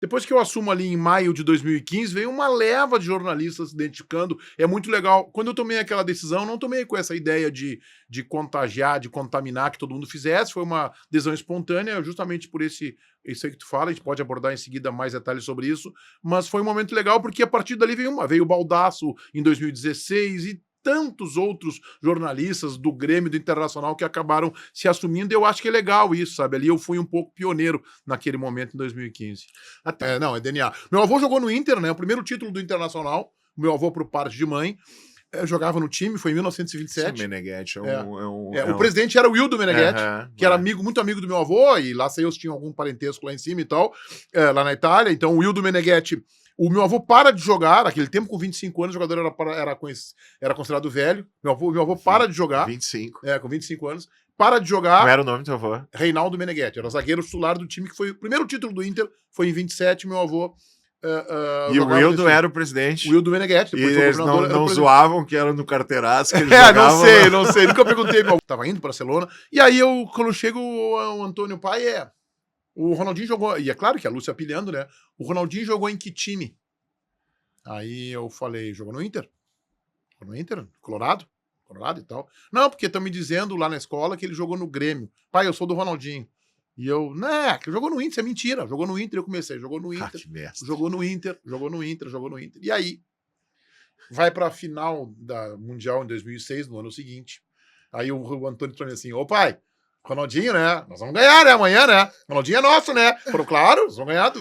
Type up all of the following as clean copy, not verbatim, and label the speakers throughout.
Speaker 1: Depois que eu assumo ali em maio de 2015, veio uma leva de jornalistas se identificando. É muito legal. Quando eu tomei aquela decisão, não tomei com essa ideia de contagiar, de contaminar, que todo mundo fizesse. Foi uma decisão espontânea, justamente por isso aí que tu fala. A gente pode abordar em seguida mais detalhes sobre isso. Mas foi um momento legal, porque a partir dali veio o Baldasso em 2016 e tantos outros jornalistas do Grêmio, do Internacional, que acabaram se assumindo. Eu acho que é legal isso, sabe? Ali eu fui um pouco pioneiro naquele momento, em 2015. Não, é DNA. Meu avô jogou no Inter, né? O primeiro título do Internacional. Meu avô, por parte de mãe, jogava no time, foi em 1927.
Speaker 2: Sim, Meneghetti
Speaker 1: o presidente era o Wildo Meneghetti, que era muito amigo do meu avô, e lá sei eu tinha algum parentesco lá em cima e tal, lá na Itália. Então o Wildo Meneghetti, o meu avô para de jogar, naquele tempo com 25 anos, o jogador era considerado velho. Meu avô para de jogar.
Speaker 2: 25.
Speaker 1: Com 25 anos. Para de jogar.
Speaker 2: Como era o nome do teu avô?
Speaker 1: Reinaldo Meneghetti, era zagueiro titular do time, que foi o primeiro título do Inter, foi em 27, meu avô.
Speaker 2: E o Wildo era o presidente.
Speaker 1: O Wildo Meneghetti.
Speaker 2: E eles não zoavam que era no carteiraço que ele jogava.
Speaker 1: Não sei. Nunca perguntei. Tava indo para Barcelona. E aí, quando chega o Antônio Pai, o Ronaldinho jogou. E é claro que a Lúcia pilhando, né? O Ronaldinho jogou em que time? Aí eu falei, jogou no Inter? Jogou no Inter? Colorado e tal. Não, porque estão me dizendo lá na escola que ele jogou no Grêmio. Pai, eu sou do Ronaldinho. E eu, que jogou no Inter, isso é mentira. Jogou no Inter, eu comecei. Jogou no Inter. Jogou no Inter. E aí, vai pra final da Mundial em 2006, no ano seguinte. Aí o Antônio falou assim, ô pai, Ronaldinho, né? Nós vamos ganhar, né? Amanhã, né? Ronaldinho é nosso, né? Falou, claro, nós vamos ganhar.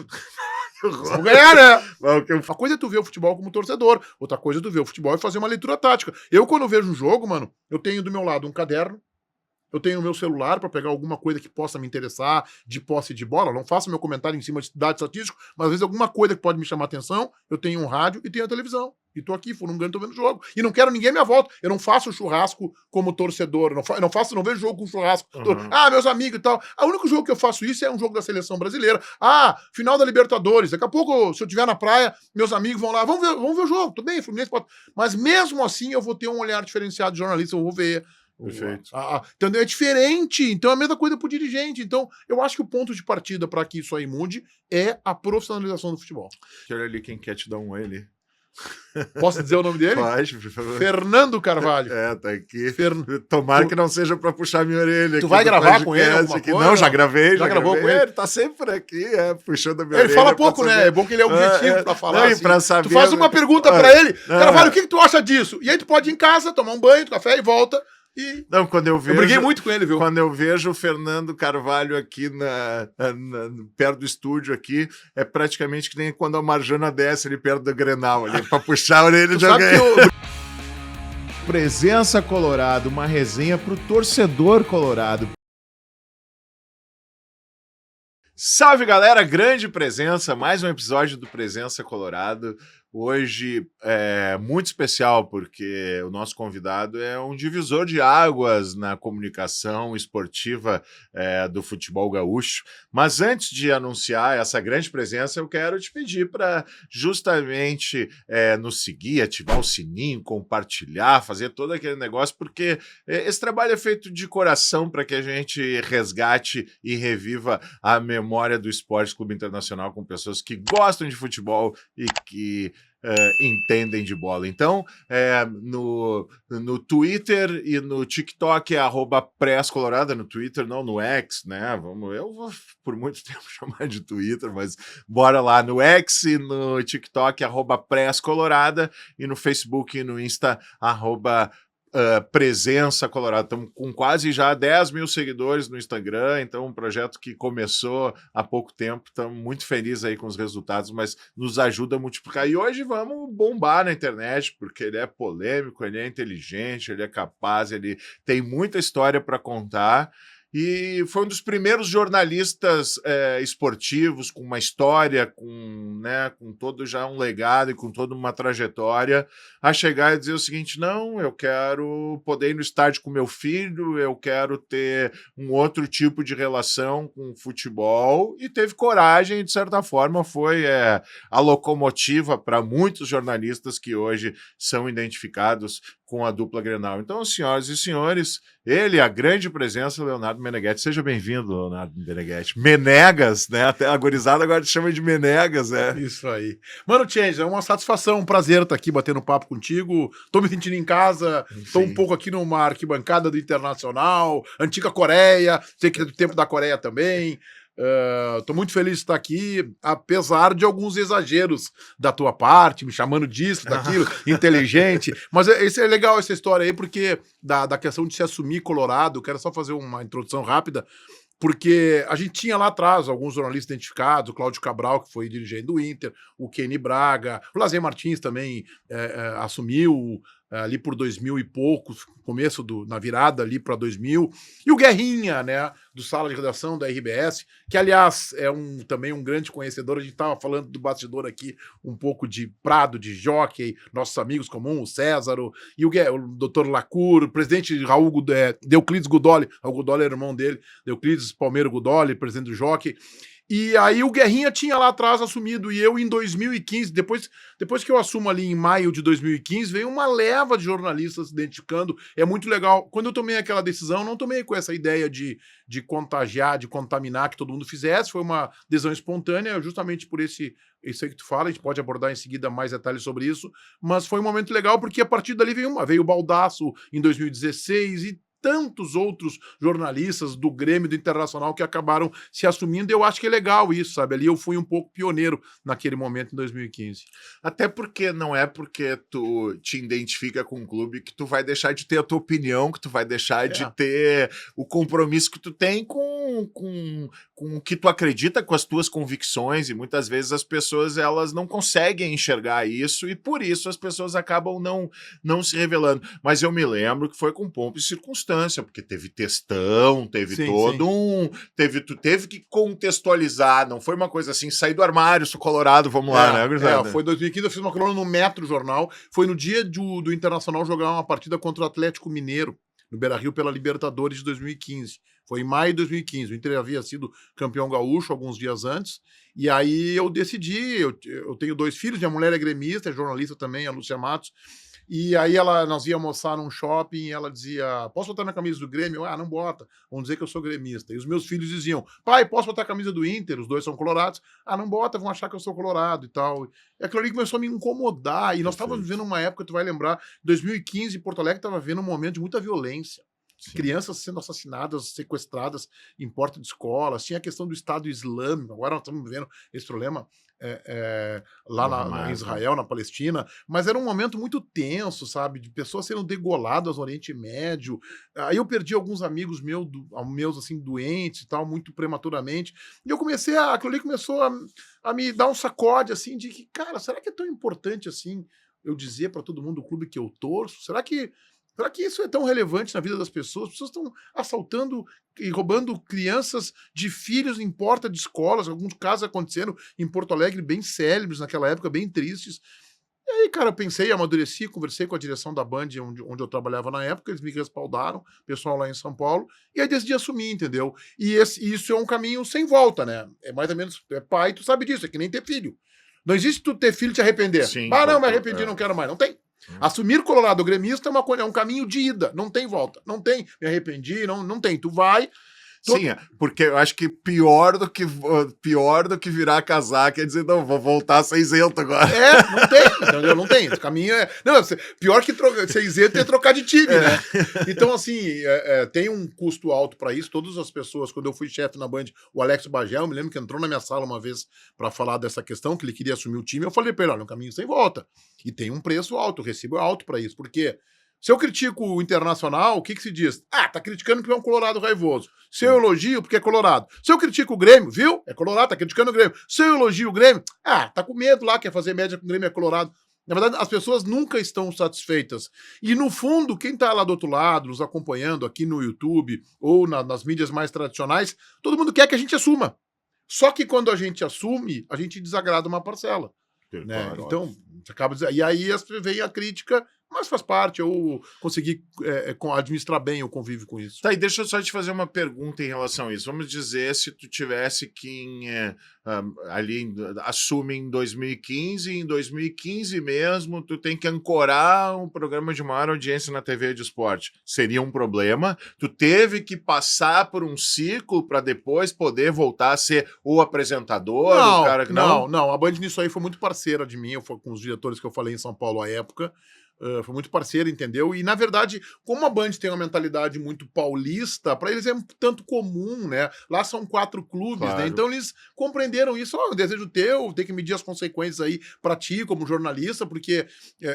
Speaker 1: Vamos ganhar, né? Uma coisa é tu ver o futebol como torcedor, outra coisa é tu ver o futebol e fazer uma leitura tática. Eu, quando vejo um jogo, mano, eu tenho do meu lado um caderno, eu tenho o meu celular para pegar alguma coisa que possa me interessar de posse de bola. Eu não faço meu comentário em cima de dado estatístico, mas às vezes alguma coisa que pode me chamar a atenção. Eu tenho um rádio e tenho a televisão. E tô aqui, fui num ganho, tô vendo o jogo. E não quero ninguém à minha volta. Eu não faço churrasco como torcedor. Não vejo jogo com churrasco. Meus amigos e tal. O único jogo que eu faço isso é um jogo da seleção brasileira. Final da Libertadores. Daqui a pouco, se eu estiver na praia, meus amigos vão lá. Vamos ver o jogo. Tudo bem, Fluminense pode. Mas mesmo assim, eu vou ter um olhar diferenciado de jornalista. Eu vou ver.
Speaker 2: Perfeito.
Speaker 1: Entendeu? É diferente. Então é a mesma coisa pro dirigente. Então, eu acho que o ponto de partida para que isso aí mude é a profissionalização do futebol.
Speaker 2: Olha ali quem quer te dar um oi ali.
Speaker 1: Posso dizer o nome dele?
Speaker 2: Pode, por favor.
Speaker 1: Fernando Carvalho.
Speaker 2: Tá aqui. Tomara que não seja pra puxar minha orelha.
Speaker 1: Tu vai gravar com ele alguma coisa?
Speaker 2: Não, já gravei.
Speaker 1: Já gravou com ele?
Speaker 2: Ele tá sempre aqui, puxando a minha orelha.
Speaker 1: Ele fala pouco, né? É bom que ele é objetivo pra falar.
Speaker 2: Não, assim. Pra saber...
Speaker 1: Tu faz uma pergunta pra ele. Carvalho, o que tu acha disso? E aí tu pode ir em casa, tomar um banho, café e volta.
Speaker 2: Não, quando eu vejo...
Speaker 1: Eu briguei muito com ele, viu?
Speaker 2: Quando eu vejo o Fernando Carvalho aqui perto do estúdio aqui, é praticamente que nem quando a Marjana desce ali perto do Grenal, ali, pra puxar a orelha de alguém. Presença Colorado, uma resenha pro torcedor colorado. Salve, galera! Grande presença, mais um episódio do Presença Colorado. Hoje é muito especial porque o nosso convidado é um divisor de águas na comunicação esportiva do futebol gaúcho. Mas antes de anunciar essa grande presença, eu quero te pedir para justamente nos seguir, ativar o sininho, compartilhar, fazer todo aquele negócio, porque esse trabalho é feito de coração para que a gente resgate e reviva a memória do Esporte Clube Internacional com pessoas que gostam de futebol e que entendem de bola. Então, no Twitter e no TikTok é @presscolorada, no Twitter, não no X, né? Eu vou por muito tempo chamar de Twitter, mas bora lá no X e no TikTok @presscolorada e no Facebook e no Insta Presença Colorado. Estamos com quase já 10 mil seguidores no Instagram, então um projeto que começou há pouco tempo, estamos muito felizes aí com os resultados, mas nos ajuda a multiplicar. E hoje vamos bombar na internet, porque ele é polêmico, ele é inteligente, ele é capaz, ele tem muita história para contar. E foi um dos primeiros jornalistas esportivos com uma história, com todo já um legado e com toda uma trajetória, a chegar e dizer o seguinte: não, eu quero poder ir no estádio com meu filho, eu quero ter um outro tipo de relação com o futebol, e teve coragem, de certa forma, foi a locomotiva para muitos jornalistas que hoje são identificados com a dupla Grenal. Então, senhoras e senhores, ele, a grande presença, Leonardo Meneghetti. Seja bem-vindo, Leonardo Meneghetti. Menegas, né? Até a gurizada agora te chama de Menegas, né?
Speaker 1: Isso aí. Mano, Change, é uma satisfação, um prazer estar aqui batendo papo contigo. Tô me sentindo em casa, tô um pouco aqui numa arquibancada do Internacional, antiga Coreia, sei que é do tempo da Coreia também. Tô muito feliz de estar aqui, apesar de alguns exageros da tua parte, me chamando disso, daquilo, inteligente. Mas é legal essa história aí, porque da questão de se assumir colorado, quero só fazer uma introdução rápida, porque a gente tinha lá atrás alguns jornalistas identificados, o Cláudio Cabral, que foi dirigente do Inter, o Kenny Braga, o Lazer Martins também assumiu ali por 2000 e poucos, começo na virada ali para 2000, e o Guerrinha, né, do Sala de Redação da RBS, que aliás é também um grande conhecedor. A gente estava falando do bastidor aqui, um pouco de Prado, de Jockey, nossos amigos comuns, o Césaro, e o Dr. Lacour, o presidente Raul Deuclides Gudoli, o Gudoli era irmão dele, Deuclides Palmeiro Gudoli, presidente do Jockey. E aí o Guerrinha tinha lá atrás assumido, e eu em 2015, depois que eu assumo ali em maio de 2015, veio uma leva de jornalistas se identificando, é muito legal. Quando eu tomei aquela decisão, não tomei com essa ideia de contagiar, de contaminar, que todo mundo fizesse, foi uma decisão espontânea, justamente por isso aí que tu fala, a gente pode abordar em seguida mais detalhes sobre isso, mas foi um momento legal, porque a partir dali veio o Baldasso em 2016, e tantos outros jornalistas do Grêmio, do Internacional, que acabaram se assumindo. Eu acho que é legal isso, sabe? Ali eu fui um pouco pioneiro naquele momento, em 2015.
Speaker 2: Até porque não é porque tu te identifica com um clube que tu vai deixar de ter a tua opinião, que tu vai deixar de ter o compromisso que tu tem com o que tu acredita, com as tuas convicções, e muitas vezes as pessoas elas não conseguem enxergar isso, e por isso as pessoas acabam não se revelando. Mas eu me lembro que foi com pompa e circunstância, porque teve textão, teve tu teve que contextualizar, não foi uma coisa assim, sair do armário, sou colorado, vamos lá, né, gurizada?
Speaker 1: Foi 2015, eu fiz uma coluna no Metro Jornal, foi no dia do Internacional jogar uma partida contra o Atlético Mineiro, no Beira-Rio, pela Libertadores de 2015. Foi em maio de 2015, o Inter havia sido campeão gaúcho alguns dias antes, e aí eu decidi, eu tenho 2 filhos, minha mulher é gremista, é jornalista também, a Lúcia Matos, e aí nós íamos almoçar num shopping e ela dizia, posso botar minha camisa do Grêmio? Não bota, vão dizer que eu sou gremista. E os meus filhos diziam, pai, posso botar a camisa do Inter? Os 2 são colorados. Não bota, vão achar que eu sou colorado e tal. E aquilo ali começou a me incomodar, e nós estávamos vivendo uma época, tu vai lembrar, 2015, Porto Alegre estava vivendo um momento de muita violência. Sim. Crianças sendo assassinadas, sequestradas em porta de escolas, tinha a questão do Estado Islâmico, agora nós estamos vivendo esse problema lá em Israel, na Palestina, mas era um momento muito tenso, sabe, de pessoas sendo degoladas no Oriente Médio. Aí eu perdi alguns amigos meus assim, doentes e tal, muito prematuramente, e eu aquilo ali começou a me dar um sacode, assim, de que, cara, será que é tão importante assim eu dizer para todo mundo do clube que eu torço? Será que isso é tão relevante na vida das pessoas? As pessoas estão assaltando e roubando crianças de filhos em porta de escolas, alguns casos acontecendo em Porto Alegre, bem célebres naquela época, bem tristes. E aí, cara, eu pensei, amadureci, conversei com a direção da Band, onde eu trabalhava na época, eles me respaldaram, pessoal lá em São Paulo, e aí decidi assumir, entendeu? E isso é um caminho sem volta, né? É mais ou menos, tu é pai, tu sabe disso, é que nem ter filho. Não existe tu ter filho e te arrepender.
Speaker 2: Sim,
Speaker 1: não, me arrependi, não quero mais. Não tem. Assumir colorado gremista é um caminho de ida, não tem volta. Não tem, me arrependi, não tem. Tu vai...
Speaker 2: Sim, porque eu acho que pior do que virar casar quer dizer, não, vou voltar a ser isento agora.
Speaker 1: Não tem, entendeu? Não tem. Esse caminho pior que ser isento é trocar de time, né? Então, assim, tem um custo alto para isso. Todas as pessoas, quando eu fui chefe na Band, o Alex Bagel, me lembro que entrou na minha sala uma vez para falar dessa questão, que ele queria assumir o time. Eu falei para ele, olha, é um caminho sem volta. E tem um preço alto, o recibo é alto para isso. Porque se eu critico o Internacional, o que se diz? Tá criticando porque é um colorado raivoso. Se eu elogio, porque é colorado. Se eu critico o Grêmio, viu? É colorado, tá criticando o Grêmio. Se eu elogio o Grêmio, tá com medo lá, quer fazer média com o Grêmio, é colorado. Na verdade, as pessoas nunca estão satisfeitas. E, no fundo, quem tá lá do outro lado, nos acompanhando aqui no YouTube ou nas mídias mais tradicionais, todo mundo quer que a gente assuma. Só que quando a gente assume, a gente desagrada uma parcela. Né? Então, acaba dizendo, e aí vem a crítica Mas faz parte, eu consegui administrar bem o convívio com isso.
Speaker 2: Tá, e deixa eu só te fazer uma pergunta em relação a isso. Vamos dizer, se tu tivesse que assume em 2015, em 2015 mesmo, tu tem que ancorar um programa de maior audiência na TV de esporte. Seria um problema? Tu teve que passar por um ciclo para depois poder voltar a ser o apresentador, o cara que
Speaker 1: não. A Band nisso aí foi muito parceira de mim, foi com os diretores que eu falei em São Paulo à época. Foi muito parceiro, entendeu? E, na verdade, como a Band tem uma mentalidade muito paulista, para eles é um tanto comum, né? Lá são 4 clubes,
Speaker 2: Claro.
Speaker 1: né? Então eles compreenderam isso. Um desejo teu, tem que medir as consequências aí para ti, como jornalista, porque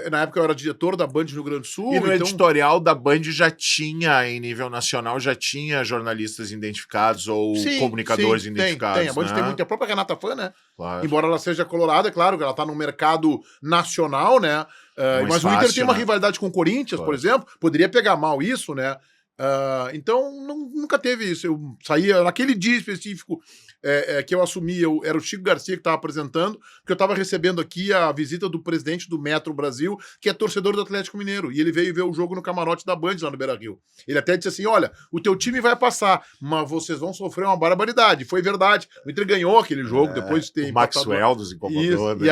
Speaker 1: na época eu era diretor da Band no Rio Grande do Sul.
Speaker 2: E no editorial da Band já tinha, em nível nacional, já tinha jornalistas identificados ou comunicadores identificados.
Speaker 1: Tem. A Band tem muito. A própria Renata Fã, né?
Speaker 2: Claro.
Speaker 1: Embora ela seja colorada, é claro que ela tá no mercado nacional, né? Mas o Inter tem uma rivalidade com o Corinthians, por exemplo, poderia pegar mal isso, né? Então, nunca teve isso. Eu saía naquele dia específico que eu assumi, era o Chico Garcia que estava apresentando, porque eu estava recebendo aqui a visita do presidente do Metro Brasil, que é torcedor do Atlético Mineiro, e ele veio ver o jogo no camarote da Band lá no Beira-Rio. Ele até disse assim, olha, o teu time vai passar, mas vocês vão sofrer uma barbaridade. Foi verdade. O Inter ganhou aquele jogo, depois de ter
Speaker 2: o Maxwell dos incomodou.
Speaker 1: Né?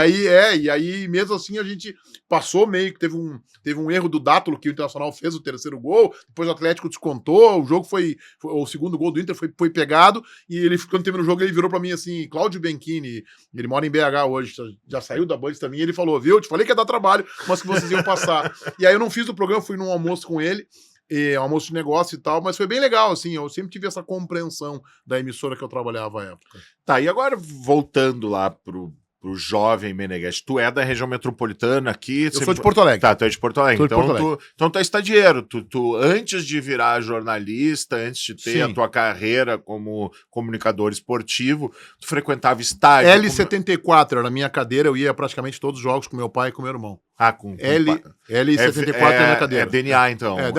Speaker 1: E aí, mesmo assim, a gente passou meio que teve um erro do Dátulo, que o Internacional fez o terceiro gol, depois o Atlético descontou, o jogo foi o segundo gol do Inter foi pegado, e ele, quando terminou o jogo, ele virou pra mim assim, Cláudio Benchini, ele mora em BH hoje, já saiu da Band também, e ele falou, viu, eu te falei que ia dar trabalho, mas que vocês iam passar. E aí eu não fiz o programa, fui num almoço com ele, almoço de negócio e tal, mas foi bem legal, assim, eu sempre tive essa compreensão da emissora que eu trabalhava à época.
Speaker 2: Tá, e agora voltando lá pro jovem Meneghetti, tu é da região metropolitana aqui?
Speaker 1: Eu sou de Porto Alegre.
Speaker 2: Tá, tu é de Porto Alegre.
Speaker 1: Então
Speaker 2: tu é estadieiro. Tu, antes de virar jornalista, antes de ter a tua carreira como comunicador esportivo, tu frequentava estádio?
Speaker 1: L74 era a minha cadeira, eu ia praticamente todos os jogos com meu pai e com meu irmão. L74 é a minha cadeira.
Speaker 2: É DNA, então.
Speaker 1: É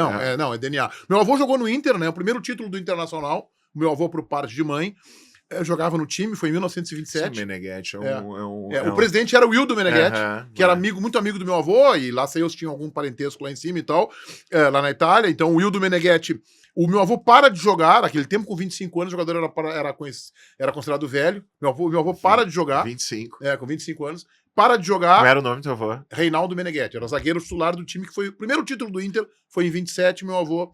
Speaker 1: DNA. Meu avô jogou no Inter, né? O primeiro título do Internacional, meu avô por parte de mãe. Jogava no time, foi em 1927.
Speaker 2: Meneghetti
Speaker 1: o presidente era o Wildo Meneghetti, que era muito amigo do meu avô, e lá eles tinham algum parentesco lá em cima e tal, lá na Itália. Então o Wildo Meneghetti, o meu avô para de jogar, naquele tempo com 25 anos, o jogador era considerado velho. Meu avô para de jogar.
Speaker 2: 25.
Speaker 1: Com 25 anos. Para de jogar.
Speaker 2: Qual era o nome do teu avô?
Speaker 1: Reinaldo Meneghetti, era zagueiro titular do time, que foi o primeiro título do Inter, foi em 27, meu avô.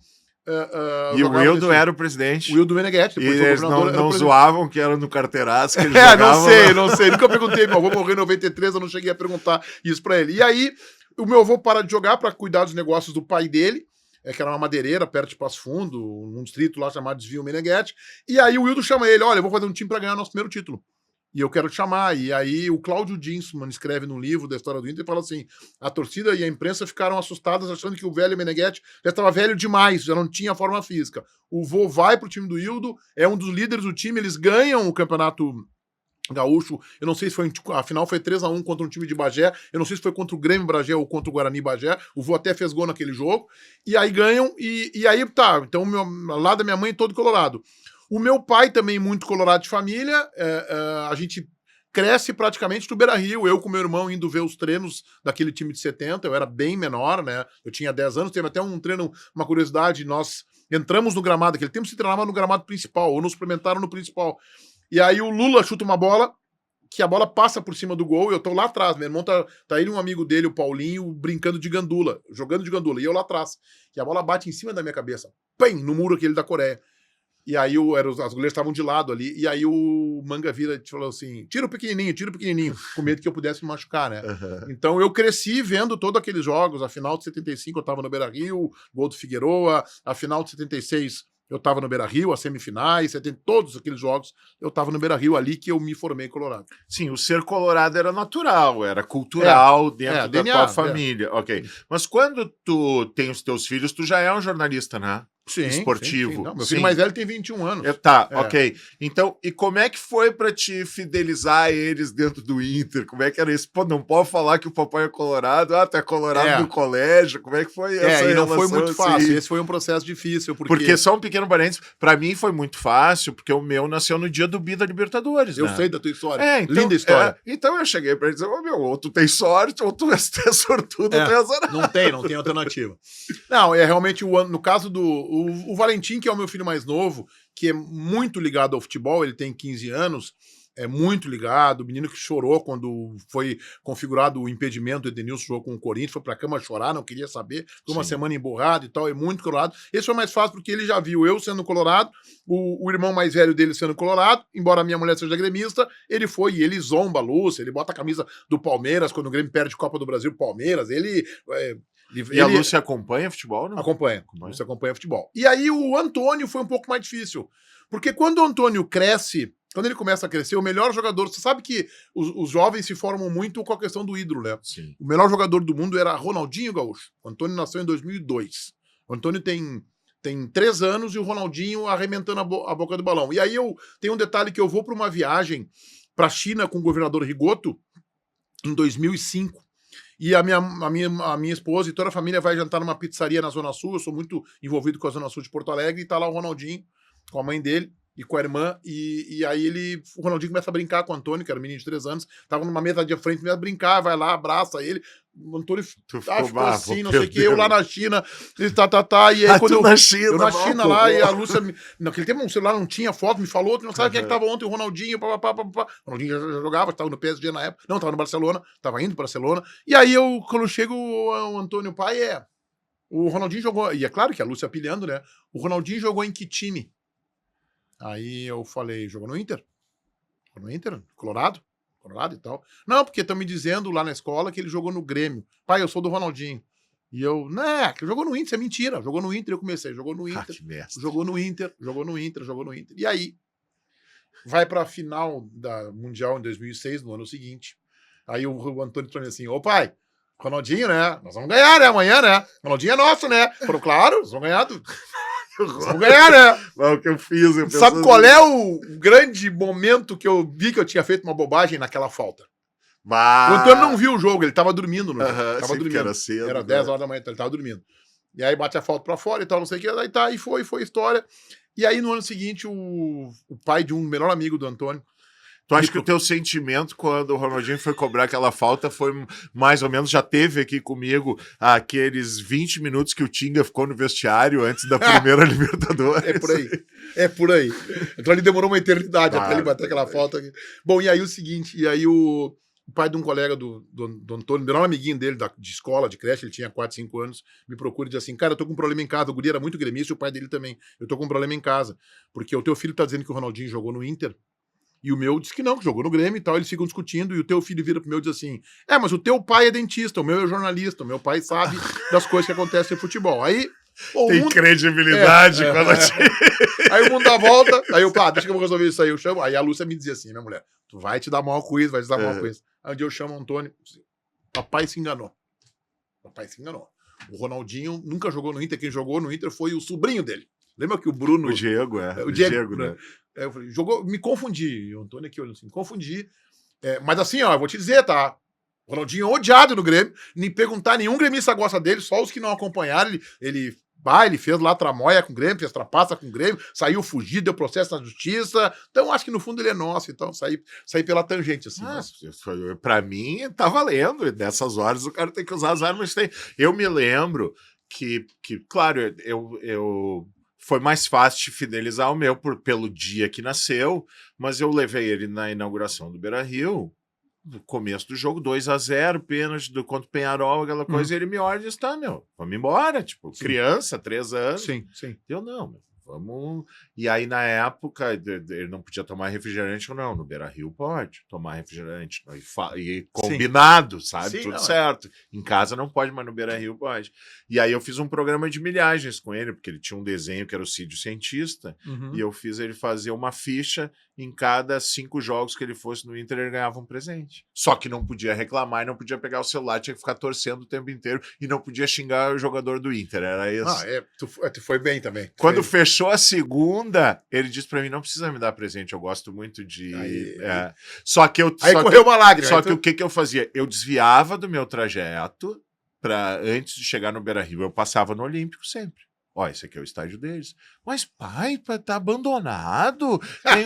Speaker 2: E o Wildo era o presidente.
Speaker 1: O Wildo Meneghetti.
Speaker 2: E eles não zoavam que era no carteiraço que ele
Speaker 1: jogava. Não sei. Nunca perguntei. Meu avô morreu em 93, eu não cheguei a perguntar isso pra ele. E aí, o meu avô para de jogar pra cuidar dos negócios do pai dele, que era uma madeireira perto de Passo Fundo, num distrito lá chamado Desvio Meneghetti. E aí o Wildo chama ele, olha, eu vou fazer um time pra ganhar nosso primeiro título. E eu quero te chamar. E aí o Cláudio Dinsman escreve no livro da história do Inter e fala assim, a torcida e a imprensa ficaram assustadas achando que o velho Meneghetti já estava velho demais, já não tinha forma física. O vô vai pro time do Wildo, é um dos líderes do time, eles ganham o campeonato gaúcho, eu não sei se foi, a final foi 3-1 contra um time de Bagé, eu não sei se foi contra o Grêmio Bagé ou contra o Guarani Bagé, o vô até fez gol naquele jogo, e aí ganham, e aí tá, então lá da minha mãe todo colorado. O meu pai também muito colorado de família, a gente cresce praticamente no Beira-Rio, eu com meu irmão indo ver os treinos daquele time de 70, eu era bem menor, né, eu tinha 10 anos, teve até um treino, uma curiosidade, nós entramos no gramado, aquele tempo se treinava no gramado principal, ou nos suplementaram no principal, e aí o Lula chuta uma bola, que a bola passa por cima do gol, e eu tô lá atrás, meu irmão tá ele e um amigo dele, o Paulinho, brincando de gandula, jogando de gandula, e eu lá atrás, e a bola bate em cima da minha cabeça, pem, no muro aquele da Coreia. E aí as goleiras estavam de lado ali, e aí o Manga vira e falou assim, tira o pequenininho, com medo que eu pudesse me machucar, né? Uhum. Então eu cresci vendo todos aqueles jogos, a final de 75 eu tava no Beira-Rio, gol do Figueroa, a final de 76 eu tava no Beira-Rio, as semifinais, todos aqueles jogos, eu tava no Beira-Rio, ali que eu me formei colorado.
Speaker 2: Sim, o ser colorado era natural, era cultural dentro da
Speaker 1: DNA,
Speaker 2: tua família. Ok. Mas quando tu tem os teus filhos, tu já é um jornalista, né? esportivo.
Speaker 1: Não, meu filho mais velho tem 21 anos.
Speaker 2: Ok. Então, e como é que foi pra te fidelizar eles dentro do Inter? Como é que era isso? Pô, não pode falar que o papai é colorado. Ah, tu é colorado no colégio. Como é que foi essa
Speaker 1: e não
Speaker 2: relação,
Speaker 1: foi muito fácil.
Speaker 2: assim?
Speaker 1: Esse foi um processo difícil.
Speaker 2: Porque só um pequeno parênteses, pra mim foi muito fácil, porque o meu nasceu no dia do Bi da Libertadores,
Speaker 1: Eu
Speaker 2: né?
Speaker 1: sei da tua história.
Speaker 2: Então,
Speaker 1: Linda história.
Speaker 2: Então eu cheguei pra ele dizer, ou tu tem sorte, ou tu é sortudo, ou tu é azarado.
Speaker 1: Não tem alternativa. Não, realmente, no caso do... O Valentim, que é o meu filho mais novo, que é muito ligado ao futebol, ele tem 15 anos, é muito ligado, o menino que chorou quando foi configurado o impedimento do Edenilson, jogou com o Corinthians, foi pra cama chorar, não queria saber, foi uma semana emburrado e tal, é muito colorado. Esse foi mais fácil porque ele já viu eu sendo colorado, o irmão mais velho dele sendo colorado, embora a minha mulher seja gremista, ele foi e ele zomba a Lúcia, ele bota a camisa do Palmeiras, quando o Grêmio perde Copa do Brasil, Palmeiras,
Speaker 2: a Lúcia acompanha futebol, não?
Speaker 1: Acompanha. Lúcia acompanha futebol. E aí o Antônio foi um pouco mais difícil, porque quando o Antônio cresce, quando ele começa a crescer, o melhor jogador... Você sabe que os jovens se formam muito com a questão do ídolo, né?
Speaker 2: Sim.
Speaker 1: O melhor jogador do mundo era Ronaldinho Gaúcho. O Antônio nasceu em 2002. O Antônio tem 3 anos e o Ronaldinho arrebentando a boca do balão. E aí tem um detalhe que eu vou para uma viagem para a China com o governador Rigoto em 2005. E a minha esposa e toda a família vai jantar numa pizzaria na Zona Sul. Eu sou muito envolvido com a Zona Sul de Porto Alegre. E tá lá o Ronaldinho com a mãe dele e com a irmã. E aí o Ronaldinho começa a brincar com o Antônio, que era um menino de 3 anos. Tava numa mesa de frente, começa a brincar, vai lá, abraça ele. O Antônio ficou assim, não sei o que. Eu lá na China, ele E aí quando eu na China lá, e a Lúcia... Naquele tempo o celular não tinha foto, me falou, tu não sabe quem é que tava ontem, o Ronaldinho, O Ronaldinho já jogava, estava no PSG na época. Não, estava no Barcelona, estava indo para Barcelona. E aí quando chega o Antônio pai, o Ronaldinho jogou, e é claro que a Lúcia pilhando, né? O Ronaldinho jogou em que time? Aí eu falei, jogou no Inter? Jogou no Inter? Colorado e tal. Não, porque estão me dizendo lá na escola que ele jogou no Grêmio. Pai, eu sou do Ronaldinho. E eu, que jogou no Inter, isso é mentira. Jogou no Inter, eu comecei. Jogou no Inter, jogou no Inter. E aí, vai pra final da Mundial em 2006, no ano seguinte. Aí o Antônio falou assim, ô pai, Ronaldinho, né? Nós vamos ganhar, né? Amanhã, né? Ronaldinho é nosso, né? Falou, claro, nós vamos ganhar Vamos ganhar, né?
Speaker 2: Mas o que eu fiz,
Speaker 1: Sabe qual é o grande momento que eu vi que eu tinha feito uma bobagem naquela falta? O Antônio não viu o jogo, ele tava dormindo no jogo. Tava dormindo.
Speaker 2: Era cedo.
Speaker 1: Era 10 horas da manhã, então ele tava dormindo. E aí bate a falta pra fora e tal, não sei o que. Aí tá, e foi história. E aí no ano seguinte, o pai de um melhor amigo do Antônio.
Speaker 2: Tu acha que o teu sentimento quando o Ronaldinho foi cobrar aquela falta foi mais ou menos, já teve aqui comigo aqueles 20 minutos que o Tinga ficou no vestiário antes da primeira Libertadores?
Speaker 1: É por aí. Então ele demorou uma eternidade até ele bater aquela falta. Bom, e aí o seguinte, o pai de um colega do Antônio, melhor amiguinho dele de escola, de creche, ele tinha 4, 5 anos, me procura e diz assim, cara, eu tô com um problema em casa, o guri era muito gremista e o pai dele também, eu tô com um problema em casa, porque o teu filho tá dizendo que o Ronaldinho jogou no Inter, e o meu disse que não, que jogou no Grêmio e tal, eles ficam discutindo, e o teu filho vira pro meu e diz assim, mas o teu pai é dentista, o meu é jornalista, o meu pai sabe das coisas que acontecem no futebol. Aí...
Speaker 2: Tem credibilidade quando
Speaker 1: Aí o mundo dá volta, aí eu, deixa que eu vou resolver isso aí, eu chamo, aí a Lúcia me dizia assim, minha mulher, tu vai te dar mal com isso, vai te dar mal com isso. Aí um dia eu chamo o Antônio, papai se enganou. O Ronaldinho nunca jogou no Inter, quem jogou no Inter foi o sobrinho dele. Lembra que o Bruno...
Speaker 2: O Diego,
Speaker 1: o Diego, né? Eu falei, me confundi. O Antônio aqui olhando assim, me confundi. Mas assim, eu vou te dizer, tá? O Ronaldinho é odiado no Grêmio. Nem perguntar, nenhum gremista gosta dele, só os que não acompanharam. Ele fez lá tramóia com o Grêmio, fez trapaça com o Grêmio, saiu fugido, deu processo na justiça. Então, acho que no fundo ele é nosso. Então, saí pela tangente, assim.
Speaker 2: Pra mim, tá valendo. Nessas horas, o cara tem que usar as armas. Eu me lembro que claro, eu foi mais fácil de fidelizar o meu pelo dia que nasceu, mas eu levei ele na inauguração do Beira-Rio, no começo do jogo, 2-0, pênalti contra o Peñarol, aquela coisa, e ele me olha e diz, vamos embora, tipo, sim. Criança, 3 anos.
Speaker 1: Sim.
Speaker 2: Eu, não, vamos... E aí, na época, ele não podia tomar refrigerante, não, no Beira-Rio pode tomar refrigerante, e combinado, sabe,
Speaker 1: sim,
Speaker 2: tudo certo. Em casa não pode, mas no Beira-Rio pode. E aí eu fiz um programa de milhagens com ele, porque ele tinha um desenho que era o Cid o Cientista, e eu fiz ele fazer uma ficha em cada 5 jogos que ele fosse no Inter, ele ganhava um presente. Só que não podia reclamar e não podia pegar o celular, tinha que ficar torcendo o tempo inteiro e não podia xingar o jogador do Inter, era isso.
Speaker 1: Tu foi bem também.
Speaker 2: Quando fechou a segunda, ele disse pra mim, não precisa me dar presente, eu gosto muito de... Só que eu...
Speaker 1: Aí correu uma lágrima.
Speaker 2: Só que o que eu fazia? Eu desviava do meu trajeto antes de chegar no Beira-Rio, eu passava no Olímpico sempre. Ó, esse aqui é o estádio deles. Mas, pai, tá abandonado. Tem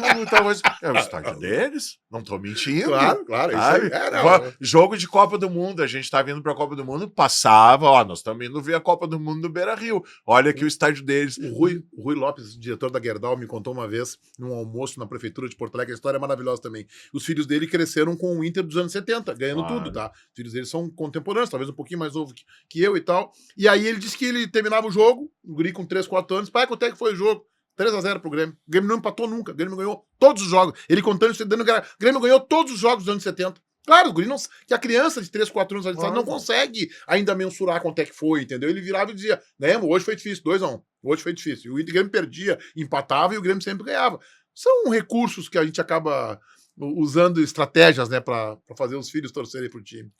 Speaker 2: é o estádio deles? Não tô mentindo.
Speaker 1: Claro.
Speaker 2: Sabe?
Speaker 1: Isso aí.
Speaker 2: Jogo de Copa do Mundo. A gente tá vindo pra Copa do Mundo, passava, ó, nós estamos indo ver a Copa do Mundo no Beira-Rio. Olha aqui o estádio deles.
Speaker 1: O Rui Lopes, diretor da Gerdau, me contou uma vez, num almoço na prefeitura de Porto Alegre, a história é maravilhosa também. Os filhos dele cresceram com o Inter dos anos 70, ganhando tudo, tá? Os filhos dele são contemporâneos, talvez um pouquinho mais novo que eu e tal. E aí ele disse que ele terminava o jogo, o guri com 3, 4 anos, pai, quanto é que foi o jogo? 3-0 pro Grêmio. O Grêmio não empatou nunca. O Grêmio ganhou todos os jogos. Ele contando isso, dando o Grêmio ganhou todos os jogos dos anos 70. Claro, o guri não, que a criança de 3, 4 anos não consegue ainda mensurar quanto é que foi, entendeu? Ele virava e dizia, ganhamos, hoje foi difícil, 2-1. Hoje foi difícil. E o Grêmio perdia, empatava e o Grêmio sempre ganhava. São recursos que a gente acaba usando estratégias, né, pra fazer os filhos torcerem pro time.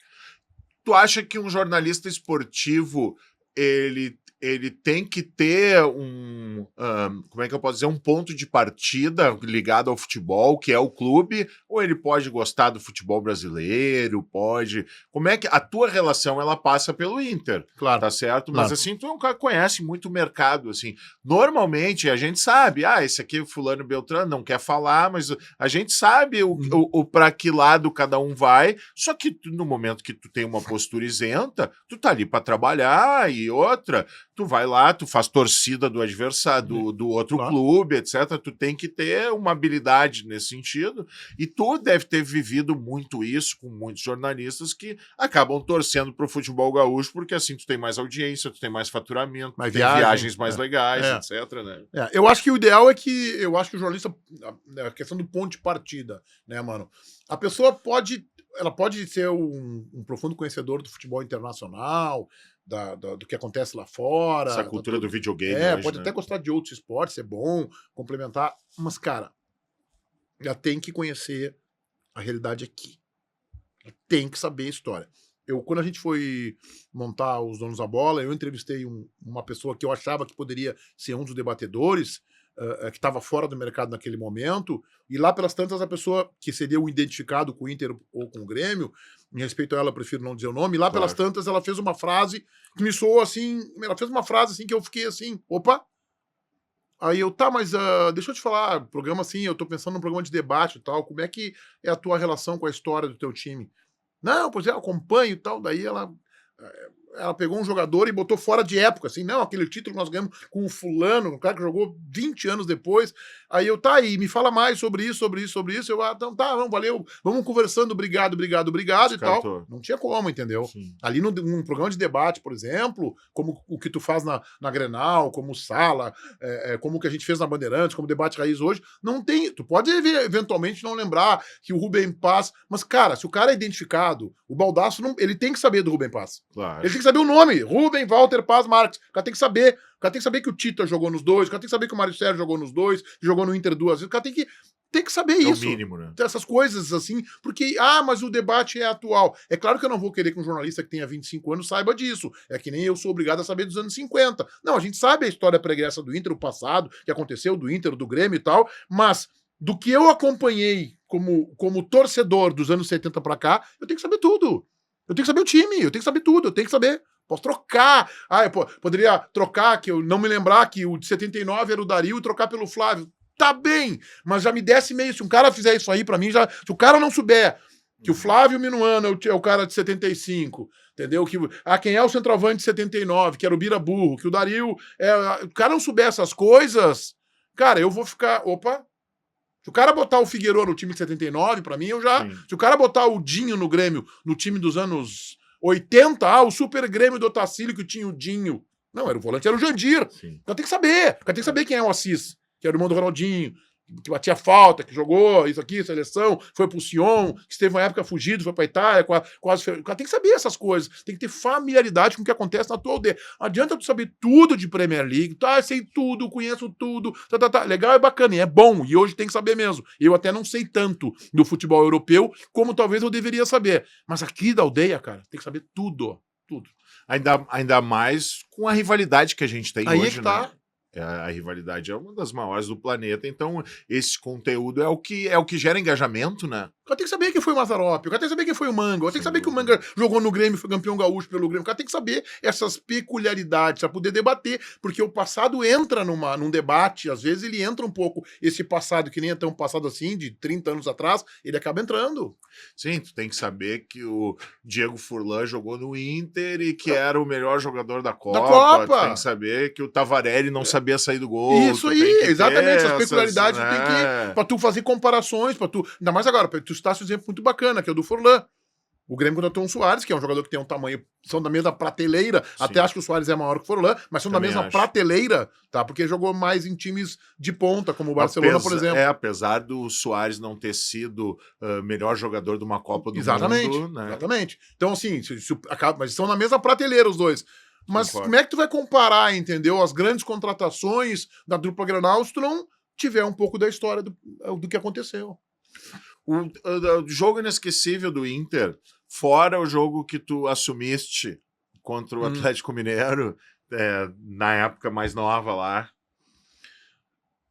Speaker 2: Tu acha que um jornalista esportivo, ele tem que ter como é que eu posso dizer, um ponto de partida ligado ao futebol, que é o clube, ou ele pode gostar do futebol brasileiro, pode... Como é que a tua relação, ela passa pelo Inter,
Speaker 1: claro,
Speaker 2: tá certo?
Speaker 1: Claro.
Speaker 2: Mas assim, tu é um cara que conhece muito o mercado, assim. Normalmente, a gente sabe, esse aqui o fulano Beltrano não quer falar, mas a gente sabe o para que lado cada um vai, só que no momento que tu tem uma postura isenta, tu tá ali para trabalhar e outra... Tu vai lá, tu faz torcida do adversário, do outro clube, etc. Tu tem que ter uma habilidade nesse sentido. E tu deve ter vivido muito isso com muitos jornalistas que acabam torcendo pro futebol gaúcho, porque assim tu tem mais audiência, tu tem mais faturamento, tem viagens mais legais, etc. Né?
Speaker 1: Eu acho que o ideal é que... Eu acho que o jornalista... A questão do ponto de partida, né, mano? A pessoa pode... Ela pode ser um profundo conhecedor do futebol internacional, do que acontece lá fora.
Speaker 2: Essa cultura do videogame hoje,
Speaker 1: pode
Speaker 2: né?
Speaker 1: até gostar de outros esportes, é bom, complementar. Mas, cara, ela tem que conhecer a realidade aqui. Ela tem que saber a história. Quando a gente foi montar os Donos da Bola, eu entrevistei uma pessoa que eu achava que poderia ser um dos debatedores, que estava fora do mercado naquele momento, e lá pelas tantas a pessoa que seria o identificado com o Inter ou com o Grêmio, em respeito a ela, eu prefiro não dizer o nome, lá pelas tantas ela fez uma frase que me soou assim, ela fez uma frase assim que eu fiquei assim, opa, aí mas deixa eu te falar, programa assim, eu tô pensando num programa de debate e tal, como é que é a tua relação com a história do teu time? Não, pois eu acompanho e tal, daí ela pegou um jogador e botou fora de época, assim, não, aquele título que nós ganhamos com o fulano, um cara que jogou 20 anos depois, aí aí, me fala mais sobre isso, eu, então tá, não, valeu, vamos conversando, obrigado e tal. Não tinha como, entendeu? Sim. Ali num programa de debate, por exemplo, como o que tu faz na Grenal, como Sala, como o que a gente fez na Bandeirantes, como Debate Raiz hoje, não tem, tu pode eventualmente não lembrar que o Rubem Paz, mas cara, se o cara é identificado, o Baldasso, ele tem que saber do Rubem Paz.
Speaker 2: Claro.
Speaker 1: Ele tem que saber o nome, Rubem, Walter, Paz, Marques. O cara tem que saber. O cara tem que saber que o Tita jogou nos dois, o cara tem que saber que o Mário Sérgio jogou nos dois, jogou no Inter 2 vezes. O cara tem que saber isso.
Speaker 2: É o mínimo, né?
Speaker 1: Essas coisas assim, porque, mas o debate é atual. É claro que eu não vou querer que um jornalista que tenha 25 anos saiba disso. É que nem eu sou obrigado a saber dos anos 50. Não, a gente sabe a história pregressa do Inter, o passado, que aconteceu, do Inter, do Grêmio e tal, mas do que eu acompanhei como torcedor dos anos 70 pra cá, eu tenho que saber tudo. Eu tenho que saber o time, eu tenho que saber tudo, eu tenho que saber. Posso trocar. Eu poderia trocar, que eu não me lembrar que o de 79 era o Dario e trocar pelo Flávio. Tá bem, mas já me desce meio. Se um cara fizer isso aí pra mim, se o cara não souber que o Flávio Minuano é o cara de 75, entendeu? Quem é o centroavante de 79, que era o Bira Burro, que o Dario... o cara não souber essas coisas, cara, eu vou ficar... Opa! Se o cara botar o Figueiredo no time de 79, pra mim, Se o cara botar o Dinho no Grêmio, no time dos anos 80, o Super Grêmio do Otacílio, que tinha o Dinho. Não, era o volante, era o Jandir. Sim. O cara tem que saber. O cara tem que saber quem é o Assis, que era o irmão do Ronaldinho. que batia falta, que jogou isso aqui, seleção, foi pro Sion, que esteve uma época fugido, foi pra Itália, quase... O cara tem que saber essas coisas, tem que ter familiaridade com o que acontece na tua aldeia. Não adianta tu saber tudo de Premier League, sei tudo, conheço tudo, legal, é bacana, e é bom, e hoje tem que saber mesmo. Eu até não sei tanto do futebol europeu, como talvez eu deveria saber. Mas aqui da aldeia, cara, tem que saber tudo, tudo.
Speaker 2: Ainda mais com a rivalidade que a gente tem
Speaker 1: Aí
Speaker 2: hoje,
Speaker 1: é que tá.
Speaker 2: né? A rivalidade é uma das maiores do planeta, então esse conteúdo é o que gera engajamento, né?
Speaker 1: O cara tem que saber quem foi o Mazzaropi, o cara tem que saber quem foi o Manga, o cara tem que saber que o Manga jogou no Grêmio, foi campeão gaúcho pelo Grêmio, o cara tem que saber essas peculiaridades para poder debater, porque o passado entra num debate, às vezes ele entra um pouco, esse passado que nem é tão passado assim, de 30 anos atrás, ele acaba entrando.
Speaker 2: Sim, tu tem que saber que o Diego Furlan jogou no Inter e que era o melhor jogador da Copa. Tu tem que saber que o Tavarelli não sabia sair do gol.
Speaker 1: Isso aí, exatamente, essas peculiaridades tu tem que, pra tu fazer comparações, pra tu, ainda mais agora, pra tu citar um exemplo muito bacana, que é o do Furlan. O Grêmio contratou um Soares, que é um jogador que tem um tamanho, são da mesma prateleira, sim. Até acho que o Soares é maior que o Furlan, mas são também da mesma prateleira, tá? Porque jogou mais em times de ponta, como o Barcelona, por exemplo.
Speaker 2: Apesar do Soares não ter sido melhor jogador de uma Copa do Mundo, né?
Speaker 1: Exatamente. Então, assim, mas são na mesma prateleira os dois. Mas como é que tu vai comparar, entendeu? As grandes contratações da dupla Grenal se tu não tiver um pouco da história do que aconteceu?
Speaker 2: O jogo inesquecível do Inter, fora o jogo que tu assumiste contra o Atlético Mineiro, na época mais nova lá.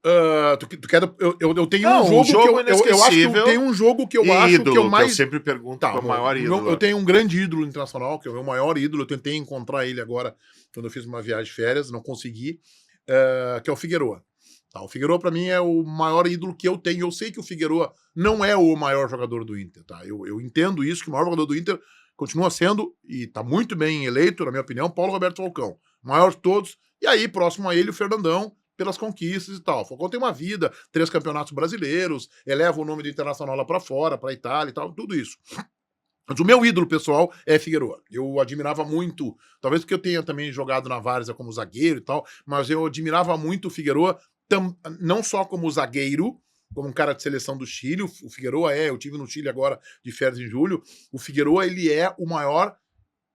Speaker 1: Eu tenho um jogo que eu acho que tem um jogo que eu acho que eu mais...
Speaker 2: eu sempre pergunto qual é o maior ídolo.
Speaker 1: Eu tenho um grande ídolo internacional, que é o meu maior ídolo, eu tentei encontrar ele agora, quando eu fiz uma viagem de férias, não consegui, que é o Figueroa. Tá, o Figueroa, pra mim, é o maior ídolo que eu tenho. Eu sei que o Figueroa não é o maior jogador do Inter, tá? Eu entendo isso, que o maior jogador do Inter continua sendo, e tá muito bem eleito, na minha opinião, Paulo Roberto Falcão. O maior de todos. E aí, próximo a ele, o Fernandão, pelas conquistas e tal. O Falcão tem uma vida, 3 campeonatos brasileiros, eleva o nome do Internacional lá pra fora, pra Itália e tal, tudo isso. Mas o meu ídolo pessoal é Figueroa. Eu admirava muito, talvez porque eu tenha também jogado na Várzea como zagueiro e tal, mas eu admirava muito o Figueroa, não só como zagueiro, como um cara de seleção do Chile. O Figueroa eu tive no Chile agora de férias em julho. O Figueroa, ele é o maior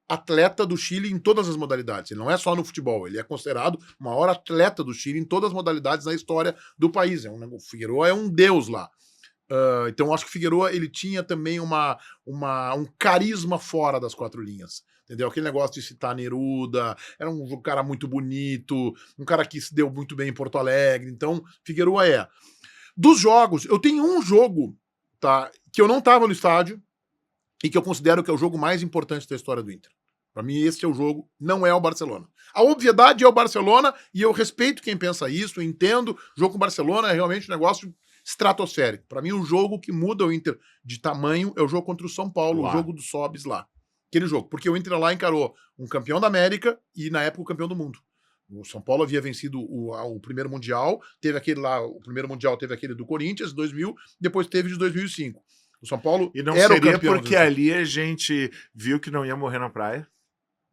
Speaker 1: atleta do Chile em todas as modalidades. Ele não é só no futebol, ele é considerado o maior atleta do Chile em todas as modalidades na história do país. O Figueroa é um deus lá. Então eu acho que o Figueroa, ele tinha também um carisma fora das 4 linhas. Entendeu? Aquele negócio de citar Neruda, era um cara muito bonito, um cara que se deu muito bem em Porto Alegre. Então, Figueroa é. Dos jogos, eu tenho um jogo, tá, que eu não tava no estádio e que eu considero que é o jogo mais importante da história do Inter. Pra mim, esse é o jogo, não é o Barcelona. A obviedade é o Barcelona e eu respeito quem pensa isso, eu entendo. O jogo com o Barcelona é realmente um negócio estratosférico. Pra mim, o jogo que muda o Inter de tamanho é o jogo contra o São Paulo, o jogo dos Sobs lá. Aquele jogo, porque o Inter lá encarou um campeão da América e, na época, o campeão do mundo. O São Paulo havia vencido o primeiro Mundial, teve aquele lá, o primeiro Mundial teve aquele do Corinthians, 2000, depois teve de 2005. O São Paulo
Speaker 2: e não
Speaker 1: era
Speaker 2: seria
Speaker 1: o campeão.
Speaker 2: Porque ali a gente viu que não ia morrer na praia?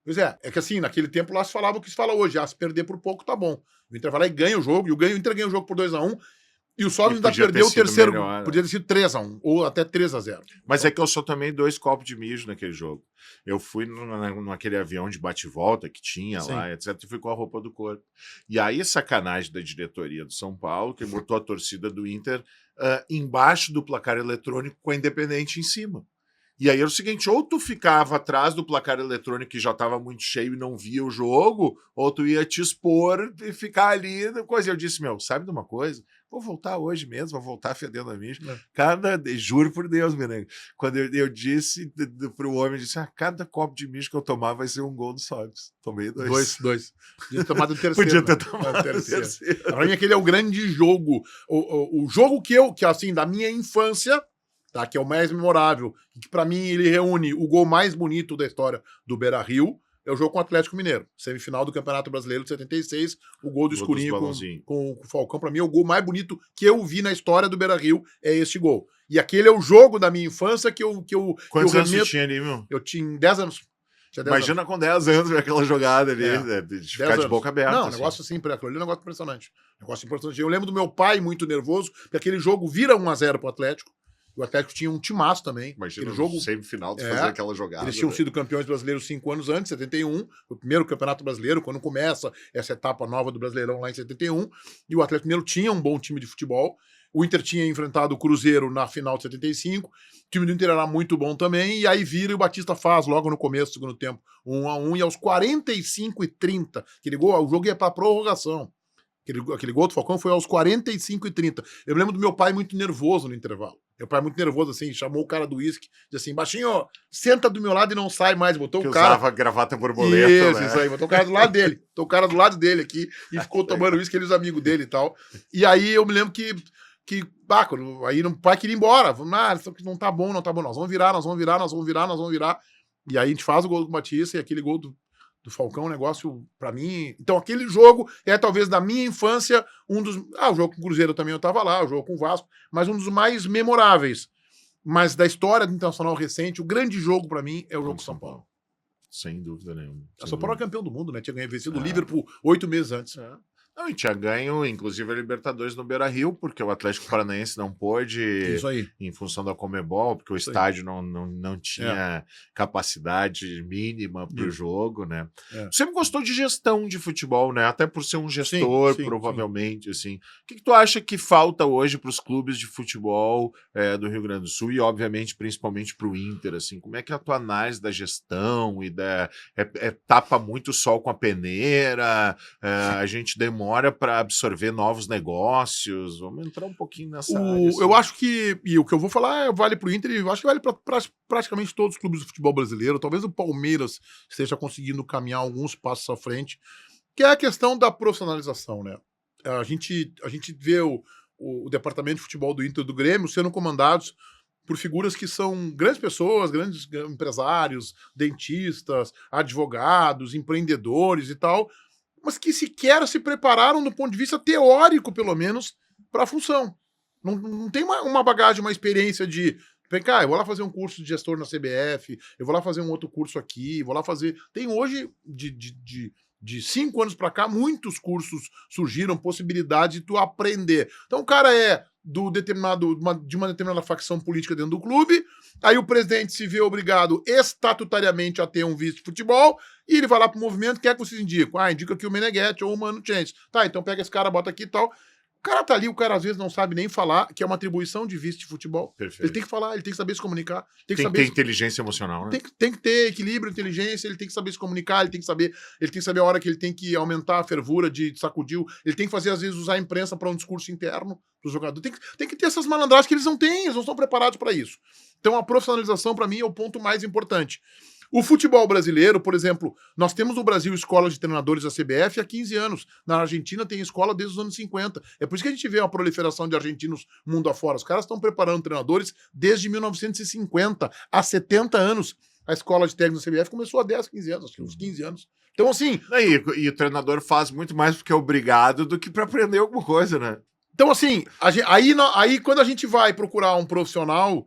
Speaker 1: Pois é que assim, naquele tempo lá se falava o que se fala hoje, se perder por pouco tá bom. O Inter vai lá e ganha o jogo, e o Inter ganha o jogo por 2-1, e o Sobs ainda perdeu o terceiro. Melhor, podia ter sido 3-1, ou até 3-0.
Speaker 2: Mas então, é que eu só tomei 2 copos de mijo naquele jogo. Eu fui naquele avião de bate-volta que tinha lá, etc. E fui com a roupa do corpo. E aí, sacanagem da diretoria do São Paulo, que botou a torcida do Inter embaixo do placar eletrônico com a Independente em cima. E aí era o seguinte, ou tu ficava atrás do placar eletrônico que já estava muito cheio e não via o jogo, ou tu ia te expor e ficar ali. Coisa. Eu disse, sabe de uma coisa? Vou voltar hoje mesmo, vou voltar fedendo a mijo. Juro por Deus, menino. Quando eu disse pro homem, disse, cada copo de mijo que eu tomar vai ser um gol do Sobs. Tomei 2.
Speaker 1: Podia ter tomado o terceiro.
Speaker 2: Podia ter tomado o terceiro.
Speaker 1: Pra mim, aquele é o grande jogo. O jogo que assim, da minha infância, tá, que é o mais memorável, que pra mim ele reúne o gol mais bonito da história do Beira-Rio, é o jogo com o Atlético Mineiro. Semifinal do Campeonato Brasileiro de 76, o gol do Escurinho com o Falcão. Pra mim, é o gol mais bonito que eu vi na história do Beira-Rio, é este gol. E aquele é o jogo da minha infância que eu
Speaker 2: Quantos anos você tinha ali, meu?
Speaker 1: Eu tinha 10 anos. Tinha 10 anos.
Speaker 2: Imagina com 10 anos ver aquela jogada ali, de ficar
Speaker 1: 10
Speaker 2: de boca aberta.
Speaker 1: Não,
Speaker 2: assim.
Speaker 1: negócio assim, aquilo ali é um negócio impressionante. Negócio importante. Eu lembro do meu pai muito nervoso, porque aquele jogo vira 1-0 pro Atlético. O Atlético tinha um timaço também.
Speaker 2: Imagina
Speaker 1: aquele jogo
Speaker 2: semifinal de fazer aquela jogada.
Speaker 1: Eles tinham sido campeões brasileiros 5 anos antes, 71, o primeiro campeonato brasileiro, quando começa essa etapa nova do Brasileirão lá em 71, e o Atlético Mineiro tinha um bom time de futebol. O Inter tinha enfrentado o Cruzeiro na final de 75, o time do Inter era muito bom também, e aí vira e o Batista faz logo no começo do segundo tempo 1-1, e aos 45:30, aquele gol, o jogo ia para prorrogação. Aquele gol do Falcão foi aos 45:30. Eu me lembro do meu pai muito nervoso no intervalo. Meu pai muito nervoso, assim, chamou o cara do uísque, disse assim, baixinho, senta do meu lado e não sai mais. Botou
Speaker 2: que
Speaker 1: o cara...
Speaker 2: usava gravata borboleta,
Speaker 1: isso,
Speaker 2: né?
Speaker 1: Isso aí, botou o cara do lado dele. Botou o cara do lado dele aqui e ficou tomando uísque, aqueles amigos dele e tal. E aí eu me lembro que aí o pai queria ir embora. Não tá bom, nós vamos virar. E aí a gente faz o gol do Batista e aquele gol do Falcão, um negócio pra mim... Então aquele jogo é talvez da minha infância um dos... o jogo com o Cruzeiro também eu tava lá, o jogo com o Vasco, mas um dos mais memoráveis. Mas da história do Internacional recente, o grande jogo pra mim é o jogo com São Paulo.
Speaker 2: Sem dúvida nenhuma.
Speaker 1: O São Paulo é campeão do mundo, né? Tinha vencido o Liverpool 8 meses antes.
Speaker 2: Não, e tinha ganho, inclusive, a Libertadores no Beira-Rio, porque o Atlético Paranaense não pôde, em função da Conmebol, porque o estádio não tinha capacidade mínima para o jogo, né? Você sempre gostou de gestão de futebol, né? Até por ser um gestor, provavelmente, assim. O que tu acha que falta hoje para os clubes de futebol do Rio Grande do Sul e, obviamente, principalmente para o Inter, assim? Como é que é a tua análise da gestão e tapa muito sol com a peneira, a gente demora para absorver novos negócios? Vamos entrar um pouquinho nessa área. Assim.
Speaker 1: Eu acho que, e o que eu vou falar vale para o Inter, e eu acho que vale para praticamente todos os clubes do futebol brasileiro. Talvez o Palmeiras esteja conseguindo caminhar alguns passos à frente, que é a questão da profissionalização, né? A gente vê o departamento de futebol do Inter e do Grêmio sendo comandados por figuras que são grandes pessoas, grandes empresários, dentistas, advogados, empreendedores e tal, mas que sequer se prepararam do ponto de vista teórico, pelo menos, para a função. Não tem uma bagagem, uma experiência de... Vem cá, eu vou lá fazer um curso de gestor na CBF, eu vou lá fazer um outro curso aqui, vou lá fazer... Tem hoje, de 5 anos para cá, muitos cursos surgiram, possibilidade de tu aprender. Então o cara é de uma determinada facção política dentro do clube, aí o presidente se vê obrigado estatutariamente a ter um vice de futebol, e ele vai lá pro movimento, quer que vocês indicam? Indica aqui o Meneghetti ou o Mano Chance. Tá, então pega esse cara, bota aqui e tal. O cara tá ali, o cara às vezes não sabe nem falar, que é uma atribuição de vice de futebol.
Speaker 2: Perfeito.
Speaker 1: Ele tem que falar, ele tem que saber se comunicar. Tem que
Speaker 2: ter inteligência emocional, né?
Speaker 1: Tem que ter equilíbrio, inteligência, ele tem que saber se comunicar, ele tem que saber a hora que ele tem que aumentar a fervura de sacudir, ele tem que fazer, às vezes, usar a imprensa para um discurso interno do jogador. Tem que ter essas malandragens que eles não têm, eles não estão preparados para isso. Então a profissionalização, para mim, é o ponto mais importante. O futebol brasileiro, por exemplo, nós temos no Brasil escola de treinadores da CBF há 15 anos. Na Argentina tem escola desde os anos 50. É por isso que a gente vê uma proliferação de argentinos mundo afora. Os caras estão preparando treinadores desde 1950, há 70 anos. A escola de técnicos da CBF começou há 10, 15 anos, acho que uns 15 anos. Então, assim...
Speaker 2: E o treinador faz muito mais porque é obrigado do que para aprender alguma coisa, né?
Speaker 1: Então, assim, aí quando a gente vai procurar um profissional...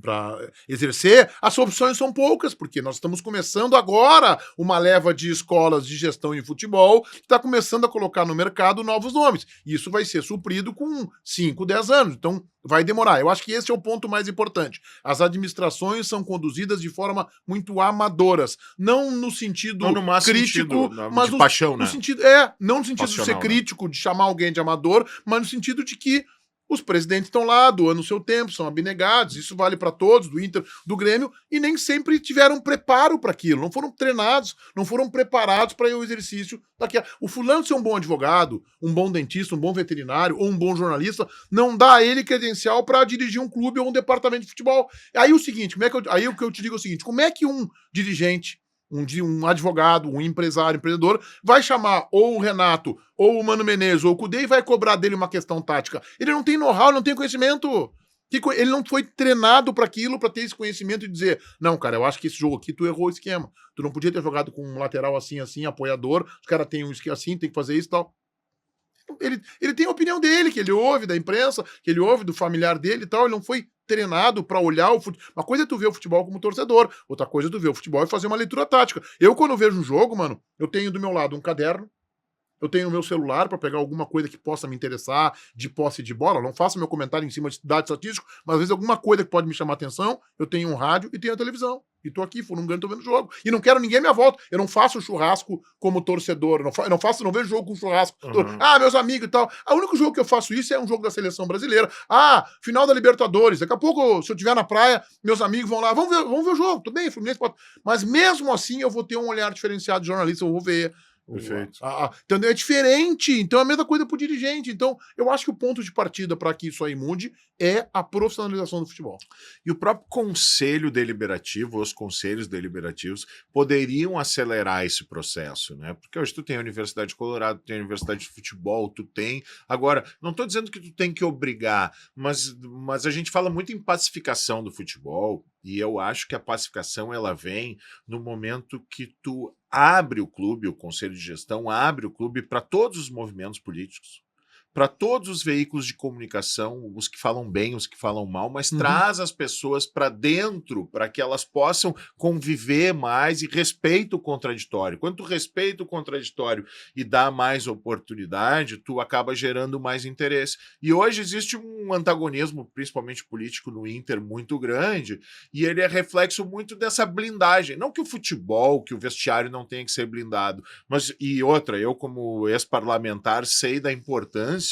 Speaker 1: para exercer, as opções são poucas, porque nós estamos começando agora uma leva de escolas de gestão em futebol que está começando a colocar no mercado novos nomes. E isso vai ser suprido com 5, 10 anos. Então, vai demorar. Eu acho que esse é o ponto mais importante. As administrações são conduzidas de forma muito amadoras. Não no sentido crítico, mas
Speaker 2: de paixão, né?
Speaker 1: No sentido, não no sentido de ser crítico, de chamar alguém de amador, mas no sentido de que os presidentes estão lá, doando o seu tempo, são abnegados, isso vale para todos, do Inter, do Grêmio, e nem sempre tiveram preparo para aquilo, não foram treinados, não foram preparados para o exercício daquela. O fulano ser um bom advogado, um bom dentista, um bom veterinário ou um bom jornalista, não dá a ele credencial para dirigir um clube ou um departamento de futebol. Aí o seguinte, aí o que eu te digo é o seguinte, como é que um dirigente, um advogado, um empresário, empreendedor, vai chamar ou o Renato, ou o Mano Menezes, ou o Cudê e vai cobrar dele uma questão tática? Ele não tem know-how, não tem conhecimento. Ele não foi treinado para aquilo, para ter esse conhecimento e dizer, não, cara, eu acho que esse jogo aqui tu errou o esquema. Tu não podia ter jogado com um lateral assim, apoiador, os caras têm um esquema assim, tem que fazer isso e tal. ele tem a opinião dele, que ele ouve da imprensa, que ele ouve do familiar dele e tal, ele não foi treinado para olhar o futebol. Uma coisa é tu ver o futebol como torcedor, outra coisa é tu ver o futebol e fazer uma leitura tática. Eu, quando vejo um jogo, mano, eu tenho do meu lado um caderno, eu tenho o meu celular para pegar alguma coisa que possa me interessar de posse de bola. Eu não faço meu comentário em cima de dados estatísticos, mas às vezes alguma coisa que pode me chamar a atenção, eu tenho um rádio e tenho a televisão. E tô aqui, for um ganho, tô vendo o jogo. E não quero ninguém à minha volta. Eu não faço churrasco como torcedor. Eu não vejo jogo com churrasco. Meus amigos e tal. O único jogo que eu faço isso é um jogo da seleção brasileira. Final da Libertadores. Daqui a pouco, se eu estiver na praia, meus amigos vão lá. Vamos ver o jogo. Tudo bem, Fluminense pode... Mas mesmo assim, eu vou ter um olhar diferenciado de jornalista. Eu vou ver.
Speaker 2: Perfeito.
Speaker 1: Entendeu? É diferente. Então é a mesma coisa pro dirigente. Então eu acho que o ponto de partida para que isso aí mude é a profissionalização do futebol.
Speaker 2: E o próprio conselho deliberativo, os conselhos deliberativos, poderiam acelerar esse processo, né? Porque hoje tu tem a Universidade de Colorado, tu tem a Universidade de Futebol, tu tem... Agora, não estou dizendo que tu tem que obrigar, mas a gente fala muito em pacificação do futebol, e eu acho que a pacificação ela vem no momento que tu abre o clube, o conselho de gestão abre o clube para todos os movimentos políticos, para todos os veículos de comunicação, os que falam bem, os que falam mal, mas traz as pessoas para dentro, para que elas possam conviver mais e respeita o contraditório. Quando tu respeita o contraditório e dá mais oportunidade, tu acaba gerando mais interesse. E hoje existe um antagonismo, principalmente político, no Inter muito grande, e ele é reflexo muito dessa blindagem. Não que o futebol, que o vestiário não tenha que ser blindado, mas, e outra, eu como ex-parlamentar sei da importância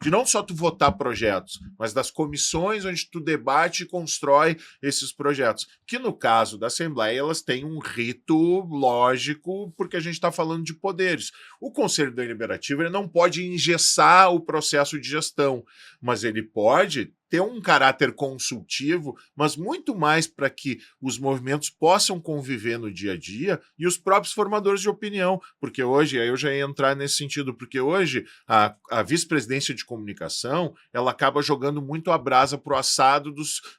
Speaker 2: de não só tu votar projetos, mas das comissões onde tu debate e constrói esses projetos. Que no caso da Assembleia, elas têm um rito lógico, porque a gente está falando de poderes. O Conselho Deliberativo ele não pode engessar o processo de gestão, mas ele pode ter um caráter consultivo, mas muito mais para que os movimentos possam conviver no dia a dia e os próprios formadores de opinião, porque hoje, aí eu já ia entrar nesse sentido, porque hoje a vice-presidência de comunicação, ela acaba jogando muito a brasa pro assado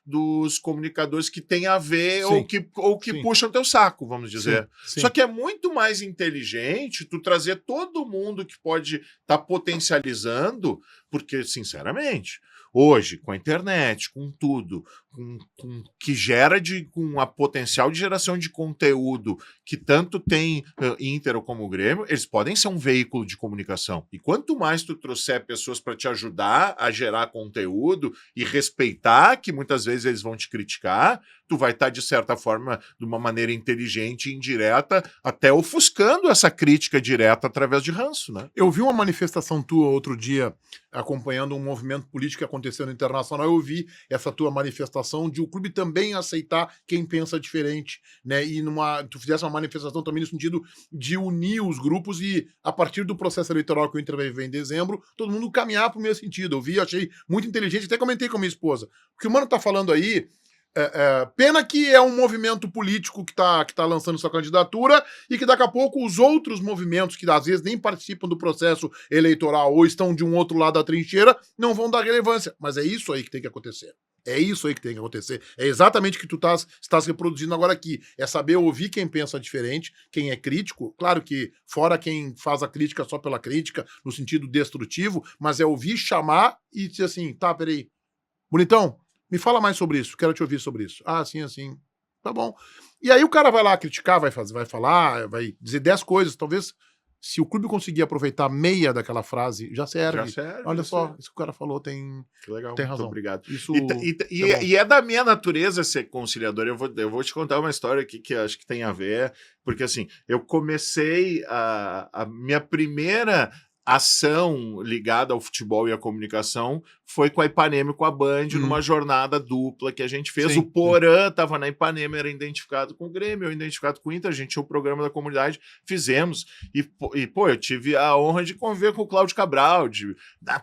Speaker 2: dos comunicadores que tem a ver ou que puxam teu saco, vamos dizer. Só que é muito mais inteligente tu trazer todo mundo que pode estar potencializando, porque, sinceramente, hoje, com a internet, com tudo, com que gera com a potencial de geração de conteúdo que tanto tem Inter como o Grêmio, eles podem ser um veículo de comunicação. E quanto mais tu trouxer pessoas para te ajudar a gerar conteúdo e respeitar que muitas vezes eles vão te criticar, tu vai estar, de certa forma, de uma maneira inteligente e indireta, até ofuscando essa crítica direta através de ranço, né?
Speaker 1: Eu vi uma manifestação tua outro dia acompanhando um movimento político que aconteceu no Internacional, eu vi essa tua manifestação de o clube também aceitar quem pensa diferente, né? E tu fizesse uma manifestação também no sentido de unir os grupos e, a partir do processo eleitoral que o Inter vai viver em dezembro, todo mundo caminhar para o mesmo sentido. Eu vi, achei muito inteligente, até comentei com a minha esposa. O que o Mano tá falando aí, pena que é um movimento político que tá lançando sua candidatura e que daqui a pouco os outros movimentos que às vezes nem participam do processo eleitoral ou estão de um outro lado da trincheira não vão dar relevância. Mas é isso aí que tem que acontecer. É isso aí que tem que acontecer. É exatamente o que tu estás reproduzindo agora aqui. É saber ouvir quem pensa diferente, quem é crítico. Claro que fora quem faz a crítica só pela crítica, no sentido destrutivo, mas é ouvir, chamar e dizer assim, tá, peraí, bonitão, me fala mais sobre isso, quero te ouvir sobre isso. Assim. Tá bom. E aí o cara vai lá criticar, vai falar, vai dizer 10 coisas. Talvez, se o clube conseguir aproveitar meia daquela frase, já serve. Olha só, isso que o cara falou tem razão.
Speaker 2: Muito obrigado.
Speaker 1: Isso
Speaker 2: e é da minha natureza ser conciliador. Eu vou te contar uma história aqui que acho que tem a ver, porque assim, eu comecei a minha primeira ação ligada ao futebol e à comunicação foi com a Ipanema e com a Band, numa jornada dupla que a gente fez. O Porã estava na Ipanema, era identificado com o Grêmio, eu identificado com o Inter, a gente tinha o programa da comunidade, fizemos. E pô, eu tive a honra de conviver com o Cláudio Cabral,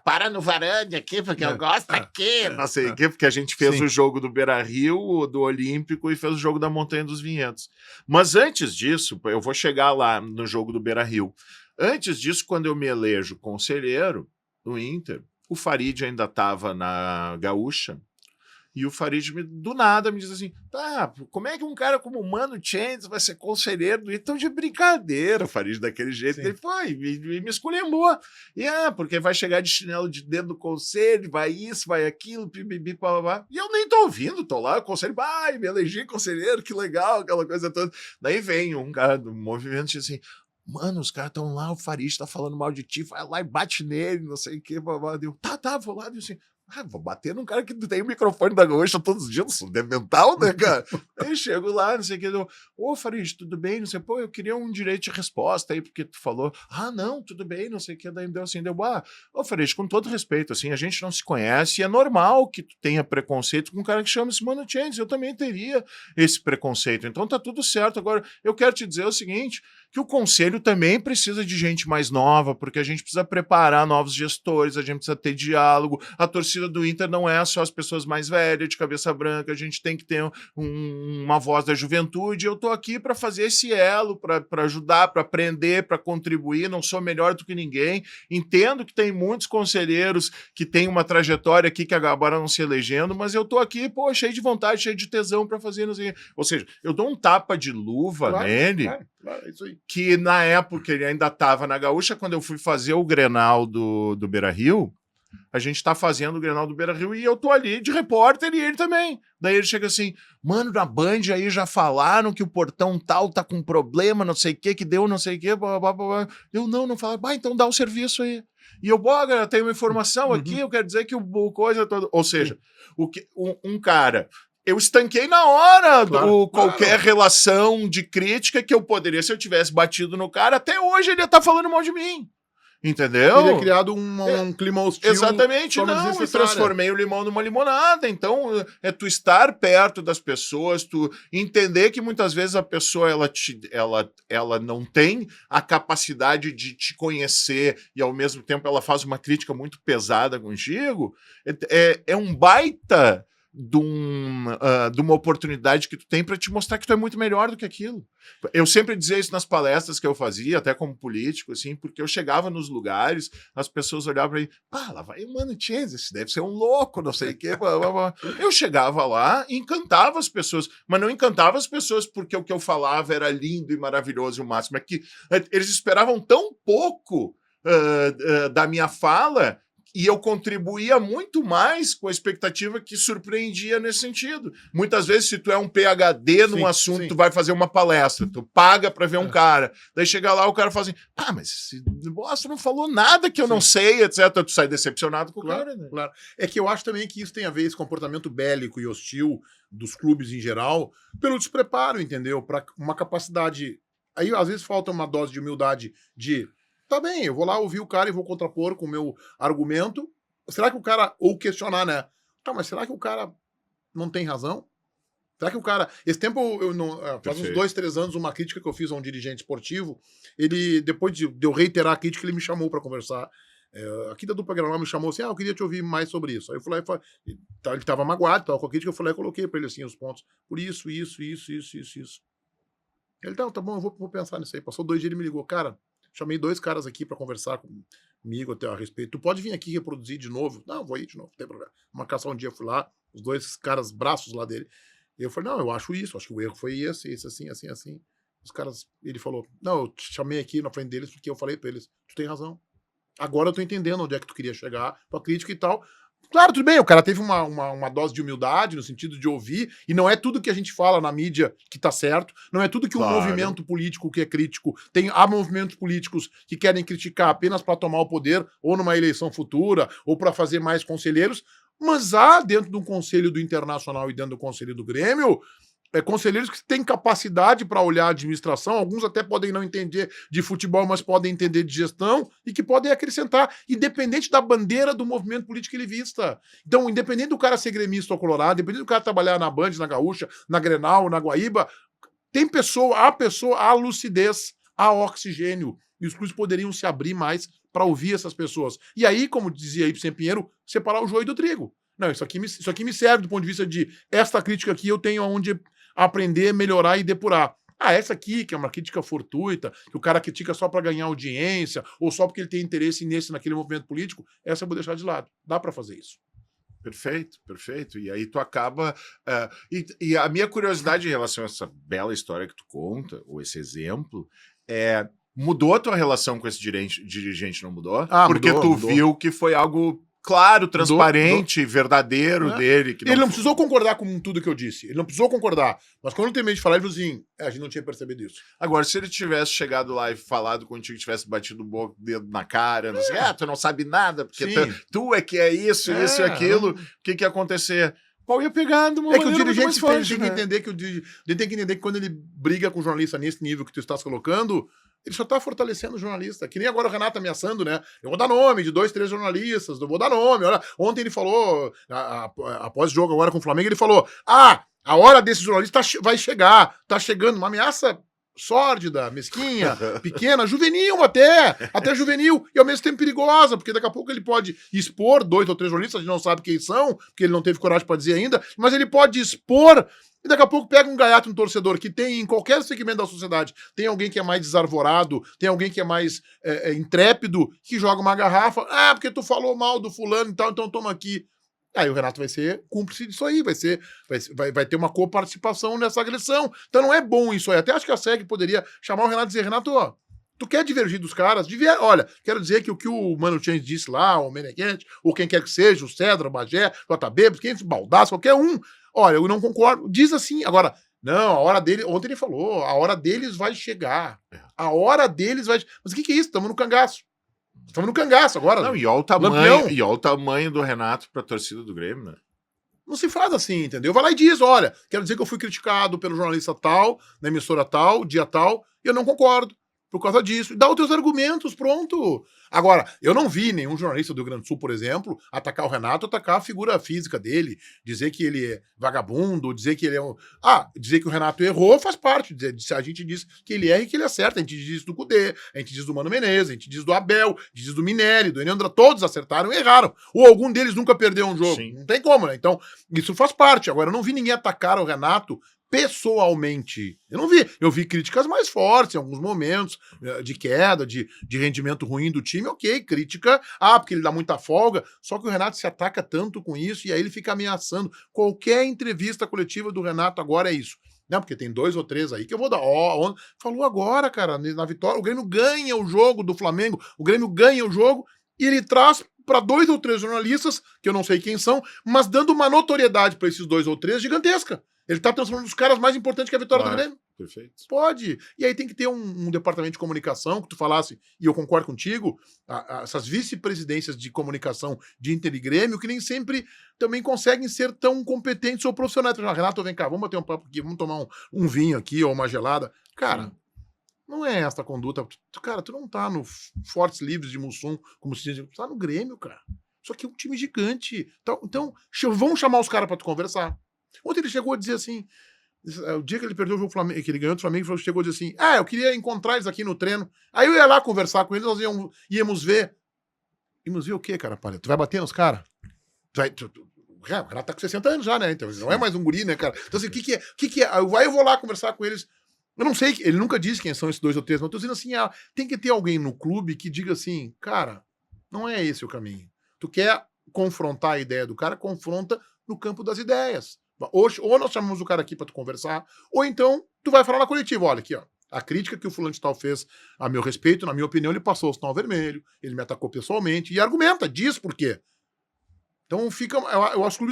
Speaker 2: para no varande aqui, porque eu gosto aqui, não sei o quê, porque a gente fez o jogo do Beira-Rio, do Olímpico, e fez o jogo da Montanha dos Vinhedos. Mas antes disso, eu vou chegar lá no jogo do Beira-Rio. Antes disso, quando eu me elejo conselheiro no Inter, o Farid ainda estava na Gaúcha E o Farid, do nada, me diz assim, tá, como é que um cara como o Mano Chains vai ser conselheiro do Então de brincadeira, o Farid, daquele jeito
Speaker 1: Sim.
Speaker 2: que ele foi, e me esculhambou. E porque vai chegar de chinelo de dentro do conselho, vai isso, vai aquilo, pibibi, pá. E eu nem tô ouvindo, tô lá, o conselho, me elegi conselheiro, que legal, aquela coisa toda. Daí vem um cara do movimento e diz assim, mano, os caras estão lá, o Farid tá falando mal de ti, vai lá e bate nele, não sei o que, deu, tá, vou lá, deu assim, vou bater num cara que tem o microfone da Gaúcha todos os dias, não sou mental, né, cara? Aí chego lá, não sei o que, ô Farid, tudo bem, não sei, pô, eu queria um direito de resposta aí, porque tu falou, não, tudo bem, não sei o que, daí me deu assim, ô Farid, com todo respeito, assim, a gente não se conhece, e é normal que tu tenha preconceito com um cara que chama-se Mano Chains, eu também teria esse preconceito, então tá tudo certo. Agora, eu quero te dizer o seguinte, que o conselho também precisa de gente mais nova, porque a gente precisa preparar novos gestores, a gente precisa ter diálogo, a torcida do Inter não é só as pessoas mais velhas, de cabeça branca, a gente tem que ter uma voz da juventude, eu tô aqui para fazer esse elo, para ajudar, para aprender, para contribuir, não sou melhor do que ninguém, entendo que tem muitos conselheiros que têm uma trajetória aqui que acabaram não se elegendo, mas eu tô aqui, pô, cheio de vontade, cheio de tesão para fazer, não sei. Ou seja, eu dou um tapa de luva nele,
Speaker 1: claro, é isso aí.
Speaker 2: Que na época ele ainda estava na Gaúcha, quando eu fui fazer o Grenal do Beira-Rio, a gente tá fazendo o Grenal do Beira-Rio e eu tô ali de repórter e ele também. Daí ele chega assim, mano, na Band aí já falaram que o portão tal tá com problema, não sei o que deu, não sei o que, blá, blá, blá. Eu não falaram, então dá o serviço aí. E eu, eu tenho uma informação aqui, eu quero dizer que o coisa toda... Ou seja, um cara... Eu estanquei na hora qualquer relação de crítica que eu poderia, se eu tivesse batido no cara, até hoje ele ia estar falando mal de mim. Entendeu?
Speaker 1: Teria criado um clima hostil.
Speaker 2: Exatamente, não, e transformei o limão numa limonada. Então, é tu estar perto das pessoas, tu entender que muitas vezes a pessoa ela não tem a capacidade de te conhecer e ao mesmo tempo ela faz uma crítica muito pesada contigo, é um baita de uma oportunidade que tu tem para te mostrar que tu é muito melhor do que aquilo. Eu sempre dizia isso nas palestras que eu fazia, até como político, assim, porque eu chegava nos lugares, as pessoas olhavam para mim, lá vai o Mano Chains, esse deve ser um louco, não sei o quê. Eu chegava lá e encantava as pessoas, mas não encantava as pessoas porque o que eu falava era lindo e maravilhoso e o máximo. É que eles esperavam tão pouco da minha fala e eu contribuía muito mais com a expectativa que surpreendia nesse sentido. Muitas vezes, se tu é um PhD num assunto, tu vai fazer uma palestra, tu paga para ver um cara, daí chega lá, o cara fala assim, mas esse bosta não falou nada que eu não sei, etc. Tu sai decepcionado com o cara, né?
Speaker 1: Claro. É que eu acho também que isso tem a ver, esse comportamento bélico e hostil dos clubes em geral, pelo despreparo, entendeu? Para uma capacidade... Aí, às vezes, falta uma dose de humildade de... Tá bem, eu vou lá ouvir o cara e vou contrapor com o meu argumento. Será que o cara... Ou questionar, né? Mas será que o cara não tem razão? Será que o cara... Esse tempo, faz uns 2, 3 anos, uma crítica que eu fiz a um dirigente esportivo, ele, depois de eu reiterar a crítica, ele me chamou para conversar. Aqui da Dupla Granal me chamou assim, eu queria te ouvir mais sobre isso. Aí eu fui lá e falei... Ele tava magoado, tava com a crítica, eu fui lá e coloquei para ele assim os pontos. Por isso. Ele, tá bom, eu vou pensar nisso aí. Passou 2 dias, ele me ligou. Cara, chamei 2 caras aqui para conversar comigo até a respeito. Tu pode vir aqui reproduzir de novo? Não, vou ir de novo, não tem problema. Marcação um dia, eu fui lá, os 2 caras, braços lá dele. E eu falei, não, eu acho isso, acho que o erro foi esse assim. Os caras, ele falou, não, eu te chamei aqui na frente deles porque eu falei para eles, tu tem razão. Agora eu tô entendendo onde é que tu queria chegar, tua crítica e tal. Claro, tudo bem, o cara teve uma dose de humildade no sentido de ouvir, e não é tudo que a gente fala na mídia que tá certo, não é tudo que um movimento político que é crítico, há movimentos políticos que querem criticar apenas para tomar o poder, ou numa eleição futura, ou para fazer mais conselheiros, mas há dentro do conselho do Internacional e dentro do conselho do Grêmio, conselheiros que têm capacidade para olhar a administração, alguns até podem não entender de futebol, mas podem entender de gestão e que podem acrescentar, independente da bandeira do movimento político que ele vista. Então, independente do cara ser gremista ou colorado, independente do cara trabalhar na Band, na Gaúcha, na Grenal, na Guaíba, há lucidez, há oxigênio, e os clubes poderiam se abrir mais para ouvir essas pessoas. E aí, como dizia Ibsen Pinheiro, separar o joio do trigo. Não, isso aqui me serve do ponto de vista de esta crítica aqui eu tenho aonde aprender, melhorar e depurar. Essa aqui, que é uma crítica fortuita, que o cara critica só para ganhar audiência, ou só porque ele tem interesse naquele movimento político, essa eu vou deixar de lado. Dá para fazer isso.
Speaker 2: Perfeito, perfeito. E aí tu acaba... e a minha curiosidade em relação a essa bela história que tu conta, ou esse exemplo, mudou a tua relação com esse dirigente, não mudou? Porque
Speaker 1: mudou,
Speaker 2: tu
Speaker 1: mudou.
Speaker 2: viu que foi algo claro, transparente, verdadeiro dele. Que
Speaker 1: ele não precisou concordar com tudo que eu disse. Ele não precisou concordar. Mas quando eu terminei de falar, ele falou assim, a gente não tinha percebido isso.
Speaker 2: Agora, se ele tivesse chegado lá e falado contigo, tivesse batido o dedo na cara, não sei, tu não sabe nada, porque tu é que é isso e aquilo, o que ia acontecer? Pau ia pegar de uma
Speaker 1: maneira
Speaker 2: muito mais
Speaker 1: dirigente
Speaker 2: forte,
Speaker 1: tem que entender que ele tem que entender que quando ele briga com o jornalista nesse nível que tu estás colocando, ele só tá fortalecendo o jornalista. Que nem agora o Renato ameaçando, né? Eu vou dar nome de 2, 3 jornalistas, eu vou dar nome. Olha, ontem ele falou, após o jogo agora com o Flamengo, ele falou, a hora desse jornalista vai chegar, tá chegando. Uma ameaça sórdida, mesquinha, pequena, juvenil até juvenil, e ao mesmo tempo perigosa, porque daqui a pouco ele pode expor 2 ou 3 jornalistas, a gente não sabe quem são, porque ele não teve coragem para dizer ainda, mas ele pode expor, e daqui a pouco pega um gaiato, um torcedor, que tem em qualquer segmento da sociedade, tem alguém que é mais desarvorado, tem alguém que é mais intrépido, que joga uma garrafa, porque tu falou mal do fulano e tal, então toma aqui. Aí o Renato vai ser cúmplice disso aí, vai ter uma coparticipação nessa agressão. Então não é bom isso aí. Até acho que a SEG poderia chamar o Renato e dizer, Renato, ó, tu quer divergir dos caras? Olha, quero dizer que o que o Mano Chain disse lá, o Meneghetti, ou quem quer que seja, o Cedra, o Bagé, o JB, quem Baldaço, qualquer um, olha, eu não concordo. Diz assim, agora, não, a hora dele, ontem ele falou, a hora deles vai chegar. A hora deles vai... Mas o que é isso? Estamos no cangaço. Estamos no cangaço agora.
Speaker 2: Não, e olha o tamanho do Renato pra torcida do Grêmio, né?
Speaker 1: Não se faz assim, entendeu? Vai lá e diz, olha, quero dizer que eu fui criticado pelo jornalista tal, na emissora tal, dia tal, e eu não concordo por causa disso. Dá os teus argumentos, pronto. Agora, eu não vi nenhum jornalista do Rio Grande do Sul, por exemplo, atacar o Renato, atacar a figura física dele, dizer que ele é vagabundo, dizer que ele é um... dizer que o Renato errou faz parte. A gente diz que ele erra e que ele acerta. A gente diz isso do Cudê, a gente diz do Mano Menezes, a gente diz do Abel, a gente diz do Minelli, do Enandra, todos acertaram e erraram. Ou algum deles nunca perdeu um jogo. Sim. Não tem como, né? Então, isso faz parte. Agora, eu não vi ninguém atacar o Renato pessoalmente. Eu não vi. Eu vi críticas mais fortes em alguns momentos, de queda, de rendimento ruim do time, ok, crítica, porque ele dá muita folga, só que o Renato se ataca tanto com isso, e aí ele fica ameaçando. Qualquer entrevista coletiva do Renato agora é isso. Não, porque tem 2 ou 3 aí que eu vou dar. Falou agora, cara, na vitória, o Grêmio ganha o jogo do Flamengo, o Grêmio ganha o jogo, e ele traz para 2 ou 3 jornalistas, que eu não sei quem são, mas dando uma notoriedade para esses 2 ou 3 gigantesca. Ele tá transformando os caras mais importantes que a vitória do Grêmio.
Speaker 2: Perfeito.
Speaker 1: Pode. E aí tem que ter um departamento de comunicação, que tu falasse, e eu concordo contigo, essas vice-presidências de comunicação de Inter e Grêmio, que nem sempre também conseguem ser tão competentes ou profissionais. Renato, vem cá, vamos bater um papo aqui, vamos tomar um vinho aqui ou uma gelada. Cara, não é esta a conduta. Cara, tu não tá no Fortes Livres de Mussum, como se diz, tu tá no Grêmio, cara. Isso aqui é um time gigante. Então vamos chamar os caras pra tu conversar. Ontem ele chegou a dizer assim, o dia que ele perdeu o jogo Flamengo, que ele ganhou do Flamengo, ele chegou a dizer assim, eu queria encontrar eles aqui no treino. Aí eu ia lá conversar com eles, nós íamos ver. Íamos ver o quê, cara? Tu vai bater nos caras? O cara tá com 60 anos já, né? Então não é mais um guri, né, cara? Então assim, o que é? Aí eu vou lá conversar com eles. Eu não sei, ele nunca disse quem são esses 2 ou 3, mas eu tô dizendo assim, tem que ter alguém no clube que diga assim, cara, não é esse o caminho. Tu quer confrontar a ideia do cara, confronta no campo das ideias. Hoje, ou nós chamamos o cara aqui pra tu conversar, ou então tu vai falar na coletiva, olha aqui, ó, a crítica que o fulano de tal fez a meu respeito, na minha opinião, ele passou o sinal vermelho, ele me atacou pessoalmente, e argumenta, diz por quê. Então eu acho que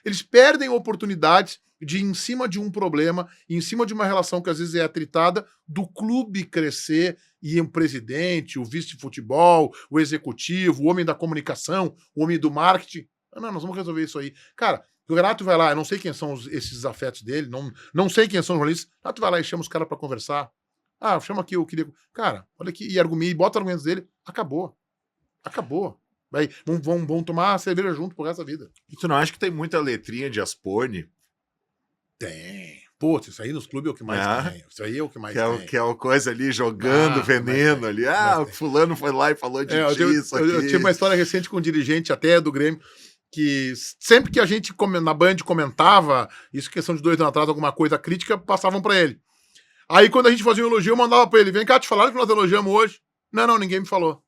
Speaker 1: eles perdem oportunidades de, em cima de um problema, em cima de uma relação que às vezes é atritada, do clube crescer e um presidente, o vice de futebol, o executivo, o homem da comunicação, o homem do marketing. Não, nós vamos resolver isso aí. Cara, o Renato vai lá, eu não sei quem são esses afetos dele, não sei quem são os jornalistas. O Renato vai lá e chama os caras pra conversar. Chama aqui, eu queria... Cara, olha aqui, e bota argumentos dele. Acabou. Vão tomar cerveja junto pro resto da vida.
Speaker 2: E tu não acha que tem muita letrinha de Aspone?
Speaker 1: Tem. Pô, isso aí nos clubes é o que mais tem. Isso aí é o que mais tem.
Speaker 2: Que é uma coisa ali jogando veneno ali. O fulano foi lá e falou de isso aqui.
Speaker 1: Eu tive uma história recente com um dirigente até do Grêmio, que sempre que a gente na Band comentava, isso questão de 2 anos atrás, alguma coisa crítica, passavam pra ele. Aí quando a gente fazia um elogio, eu mandava pra ele, vem cá, te falaram que nós elogiamos hoje? Não, ninguém me falou.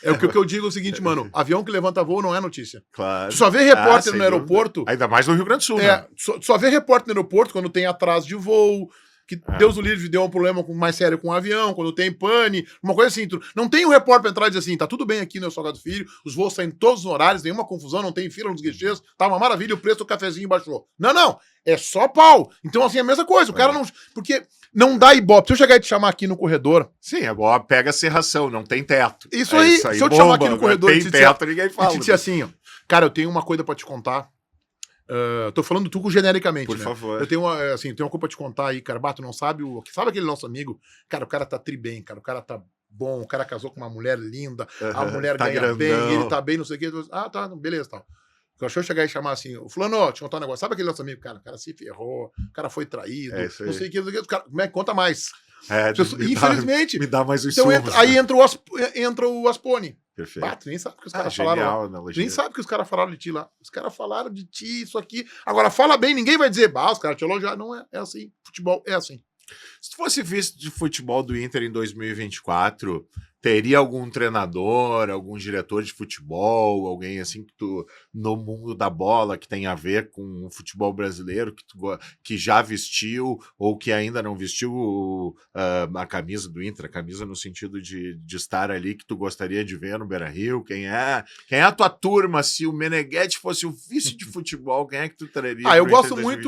Speaker 1: É o que eu digo é o seguinte, mano, avião que levanta voo não é notícia.
Speaker 2: Claro.
Speaker 1: Tu só vê repórter
Speaker 2: sem
Speaker 1: no aeroporto...
Speaker 2: dúvida. Ainda mais no Rio Grande do Sul, né?
Speaker 1: Só vê repórter no aeroporto quando tem atraso de voo, que Deus o livre deu um problema mais sério com o avião, quando tem pane, uma coisa assim. Não tem um repórter pra entrar e dizer assim, tá tudo bem aqui no Salgado Filho, os voos saem todos os horários, nenhuma confusão, não tem fila nos guichês, tá uma maravilha, o preço do cafezinho baixou. Não, é só pau. Então assim, é a mesma coisa, o cara não... Porque não dá ibope. Se eu chegar e te chamar aqui no corredor...
Speaker 2: Sim, é igual pega a serração, não tem teto.
Speaker 1: Isso aí, se eu te chamar aqui no corredor
Speaker 2: tem teto, ninguém fala.
Speaker 1: E te dizer assim, ó, cara, eu tenho uma coisa pra te contar. Tô falando tu genericamente,
Speaker 2: Por
Speaker 1: né?
Speaker 2: favor.
Speaker 1: Eu tenho uma coisa pra te contar aí, cara. Bato, não sabe sabe aquele nosso amigo? Cara, o cara tá tri bem, cara. O cara tá bom, o cara casou com uma mulher linda, a mulher
Speaker 2: tá
Speaker 1: ganha
Speaker 2: grandão.
Speaker 1: bem, ele tá bem, não sei o quê. Tá, beleza, tal. Deixa eu chegar e chamar assim, o fulano, te contar um negócio. Sabe aquele nosso amigo? Cara, o cara se ferrou, o cara foi traído, não sei o que. Cara, como é que conta mais? Infelizmente.
Speaker 2: Me dá mais um
Speaker 1: então aí entra o Aspone.
Speaker 2: Perfeito.
Speaker 1: Bato, nem sabe o que os caras falaram lá. Nem sabe o que os caras falaram de ti lá. Os caras falaram de ti, isso aqui. Agora, fala bem, ninguém vai dizer, os caras te elogiaram. Não é assim. Futebol é assim.
Speaker 2: Se tu fosse vice de futebol do Inter em 2024, teria algum treinador, algum diretor de futebol, alguém assim que tu, no mundo da bola, que tem a ver com o futebol brasileiro, que já vestiu ou que ainda não vestiu a camisa do Inter, a camisa no sentido de estar ali, que tu gostaria de ver no Beira-Rio? Quem é a tua turma? Se o Meneghetti fosse o vice de futebol, quem é que tu traria?
Speaker 1: Eu gosto muito,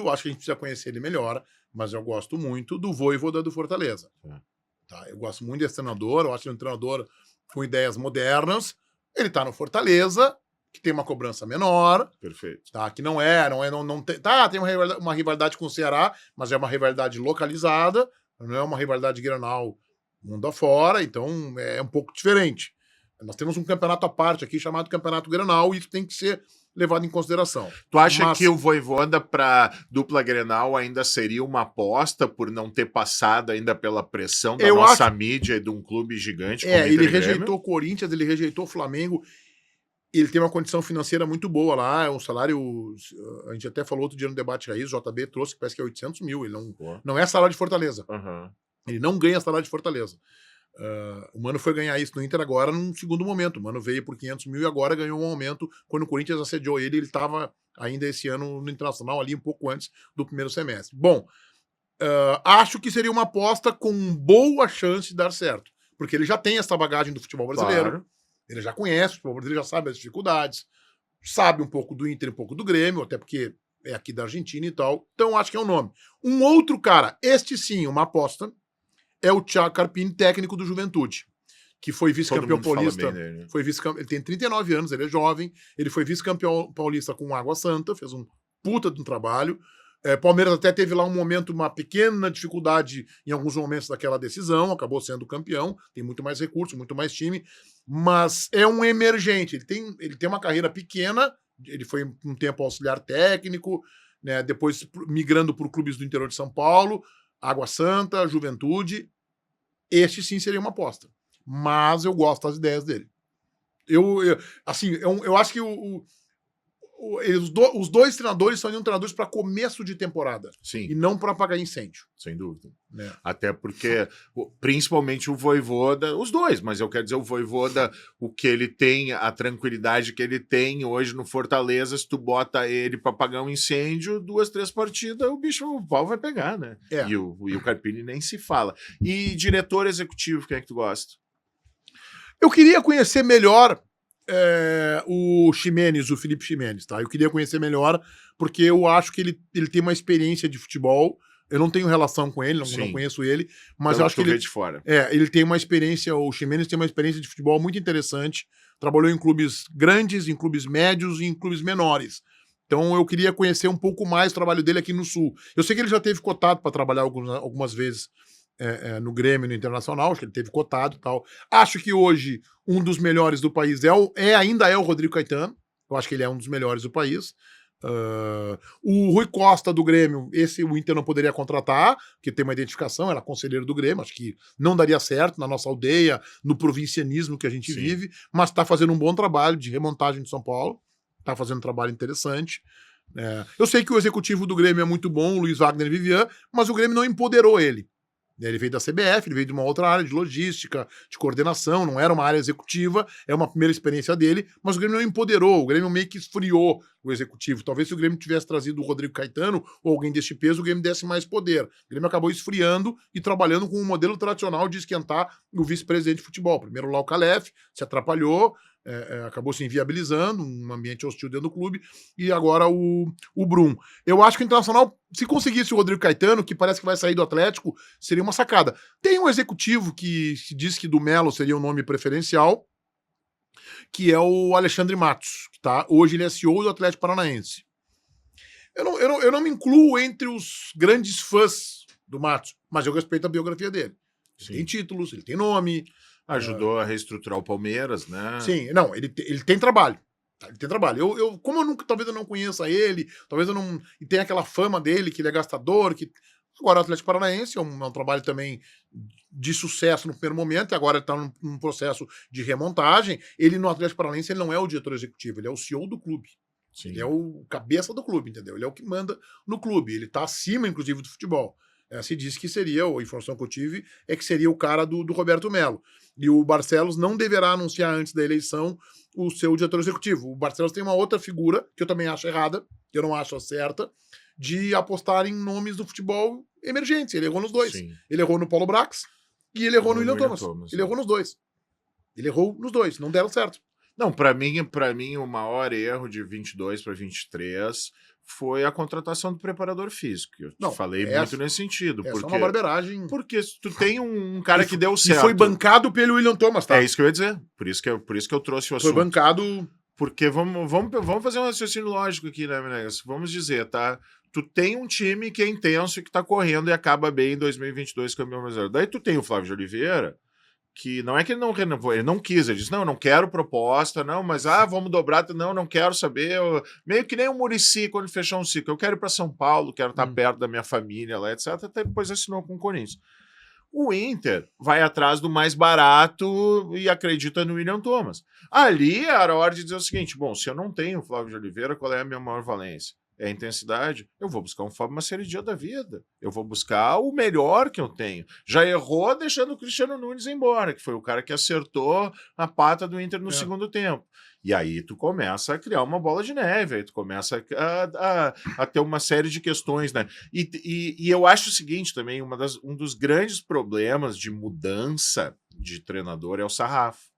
Speaker 1: acho que a gente precisa conhecer ele melhor, mas eu gosto muito do Vojvoda do Fortaleza. Tá, eu gosto muito desse treinador, eu acho ele um treinador com ideias modernas. Ele tá no Fortaleza, que tem uma cobrança menor.
Speaker 2: Perfeito.
Speaker 1: Tá, que não tem. Tá, tem uma rivalidade com o Ceará, mas é uma rivalidade localizada, não é uma rivalidade Grenal mundo afora, então é um pouco diferente. Nós temos um campeonato à parte aqui chamado Campeonato Grenal, e isso tem que ser levado em consideração.
Speaker 2: Tu acha que o Vojvoda para dupla Grenal ainda seria uma aposta por não ter passado ainda pela pressão da nossa mídia e de um clube gigante como
Speaker 1: ele rejeitou o Corinthians, ele rejeitou o Flamengo, ele tem uma condição financeira muito boa lá, é um salário, a gente até falou outro dia no debate raiz, o JB trouxe que parece que é 800 mil, ele não é salário de Fortaleza. Ele não ganha salário de Fortaleza. O Mano foi ganhar isso no Inter agora num segundo momento. O Mano veio por 500 mil e agora ganhou um aumento. Quando o Corinthians assediou ele estava ainda esse ano no Internacional, ali um pouco antes do primeiro semestre. Bom, acho que seria uma aposta com boa chance de dar certo, porque ele já tem essa bagagem do futebol brasileiro. Claro. Ele já conhece o futebol brasileiro, já sabe as dificuldades, sabe um pouco do Inter, um pouco do Grêmio, até porque é aqui da Argentina e tal. Então acho que é um nome. Um outro cara, este sim, uma aposta, é o Thiago Carpini, técnico do Juventude, que foi vice-campeão paulista. Ele tem 39 anos, ele é jovem, ele foi vice-campeão paulista com Água Santa, fez um puta de um trabalho. Palmeiras até teve lá um momento, uma pequena dificuldade em alguns momentos daquela decisão, acabou sendo campeão, tem muito mais recurso, muito mais time, mas é um emergente, ele tem uma carreira pequena, ele foi um tempo auxiliar técnico, né, depois migrando por clubes do interior de São Paulo, Água Santa, Juventude. Este sim seria uma aposta. Mas eu gosto das ideias dele. Eu acho que os dois treinadores são treinadores para começo de temporada.
Speaker 2: Sim.
Speaker 1: E não para apagar incêndio.
Speaker 2: Sem dúvida. Até porque, principalmente o Vojvoda, os dois, mas eu quero dizer, o Vojvoda, o que ele tem, a tranquilidade que ele tem hoje no Fortaleza, se tu bota ele para apagar um incêndio, 2, 3 partidas, o pau vai pegar, né? E o Carpini nem se fala. E diretor executivo, quem é que tu gosta?
Speaker 1: Eu queria conhecer melhor o Ximenes, o Felipe Ximenes, tá? Eu queria conhecer melhor, porque eu acho que ele tem uma experiência de futebol. Eu não tenho relação com ele, não conheço ele, mas eu acho que ele...
Speaker 2: de fora.
Speaker 1: Ele tem uma experiência, o Ximenes tem uma experiência de futebol muito interessante. Trabalhou em clubes grandes, em clubes médios e em clubes menores. Então eu queria conhecer um pouco mais o trabalho dele aqui no Sul. Eu sei que ele já teve cotado para trabalhar algumas vezes no Grêmio, no Internacional, acho que ele teve cotado e tal. Acho que hoje um dos melhores do país ainda é o Rodrigo Caetano. Eu acho que ele é um dos melhores do país. O Rui Costa do Grêmio, o Inter não poderia contratar, porque tem uma identificação, era conselheiro do Grêmio, acho que não daria certo na nossa aldeia, no provincianismo que a gente vive, mas está fazendo um bom trabalho de remontagem de São Paulo, está fazendo um trabalho interessante. Eu sei que o executivo do Grêmio é muito bom, o Luiz Wagner Vivian, mas o Grêmio não empoderou ele. Ele veio da CBF, ele veio de uma outra área de logística, de coordenação, não era uma área executiva, é uma primeira experiência dele, mas o Grêmio não empoderou, o Grêmio meio que esfriou o executivo. Talvez se o Grêmio tivesse trazido o Rodrigo Caetano ou alguém deste peso, o Grêmio desse mais poder. O Grêmio acabou esfriando e trabalhando com um modelo tradicional de esquentar o vice-presidente de futebol. Primeiro lá o Calef, se atrapalhou, acabou se inviabilizando, um ambiente hostil dentro do clube, e agora o Brum. Eu acho que o Internacional, se conseguisse o Rodrigo Caetano, que parece que vai sair do Atlético, seria uma sacada. Tem um executivo que diz que do Melo seria o nome preferencial, que é o Alexandre Matos, que tá, hoje ele é CEO do Atlético Paranaense. Eu não me incluo entre os grandes fãs do Matos, mas eu respeito a biografia dele. Ele tem títulos, ele tem nome.
Speaker 2: Ajudou a reestruturar o Palmeiras, né?
Speaker 1: Sim, não, ele tem trabalho. Ele tem trabalho. Como talvez eu não conheça ele, talvez eu não. E tem aquela fama dele, que ele é gastador, que. Agora o Atlético Paranaense é um trabalho também de sucesso no primeiro momento, e agora ele está num processo de remontagem. Ele no Atlético Paranaense ele não é o diretor executivo, ele é o CEO do clube. Sim. Ele é o cabeça do clube, entendeu? Ele é o que manda no clube. Ele está acima, inclusive, do futebol. Se diz que seria, a informação que eu tive, é que seria o cara do Roberto Melo. E o Barcelos não deverá anunciar antes da eleição o seu diretor executivo. O Barcelos tem uma outra figura, que eu também acho errada, que eu não acho certa, de apostar em nomes do futebol emergentes. Ele errou nos dois. Sim. Ele errou no Paulo Brax e ele errou no William Thomas. Ele errou nos dois. Ele errou nos dois, não deram certo.
Speaker 2: Não, para mim o maior erro de 22 para 23 foi a contratação do preparador físico. Eu falei muito nesse sentido.
Speaker 1: Essa é uma barbeiragem.
Speaker 2: Porque tu tem um cara que deu certo.
Speaker 1: E foi bancado pelo William Thomas, tá?
Speaker 2: É isso que eu ia dizer. Por isso que eu trouxe o assunto.
Speaker 1: Foi bancado.
Speaker 2: Porque vamos fazer um raciocínio lógico aqui, né, Menegas? Vamos dizer, tá? Tu tem um time que é intenso e que tá correndo e acaba bem em 2022 campeão brasileiro. Daí tu tem o Flávio de Oliveira, que não é que ele não renovou, ele não quis, ele disse, não, eu não quero proposta, não, mas vamos dobrar, não quero saber, meio que nem o Muricy quando fechou um ciclo, eu quero ir para São Paulo, quero estar perto da minha família lá, etc, até depois assinou com o Corinthians. O Inter vai atrás do mais barato e acredita no William Thomas. Ali era a hora de dizer o seguinte, bom, se eu não tenho o Flávio de Oliveira, qual é a minha maior valência? É a intensidade, eu vou buscar um Fábio Maceridia da vida. Eu vou buscar o melhor que eu tenho. Já errou deixando o Cristiano Nunes embora, que foi o cara que acertou a pata do Inter no segundo tempo. E aí tu começa a criar uma bola de neve, aí tu começa a ter uma série de questões, né? E eu acho o seguinte também, um dos grandes problemas de mudança de treinador é o sarrafo.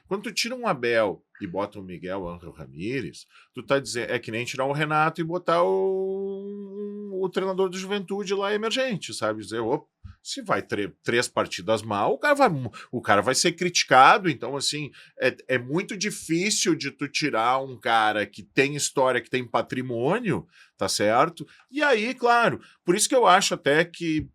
Speaker 2: Quando tu tira um Abel e bota o Miguel Ángel Ramírez, tu tá dizendo, é que nem tirar o Renato e botar o treinador do Juventude lá emergente, sabe? Dizer, se vai 3 partidas mal, o cara vai ser criticado, então assim, é muito difícil de tu tirar um cara que tem história, que tem patrimônio, tá certo? E aí, claro, por isso que eu acho até que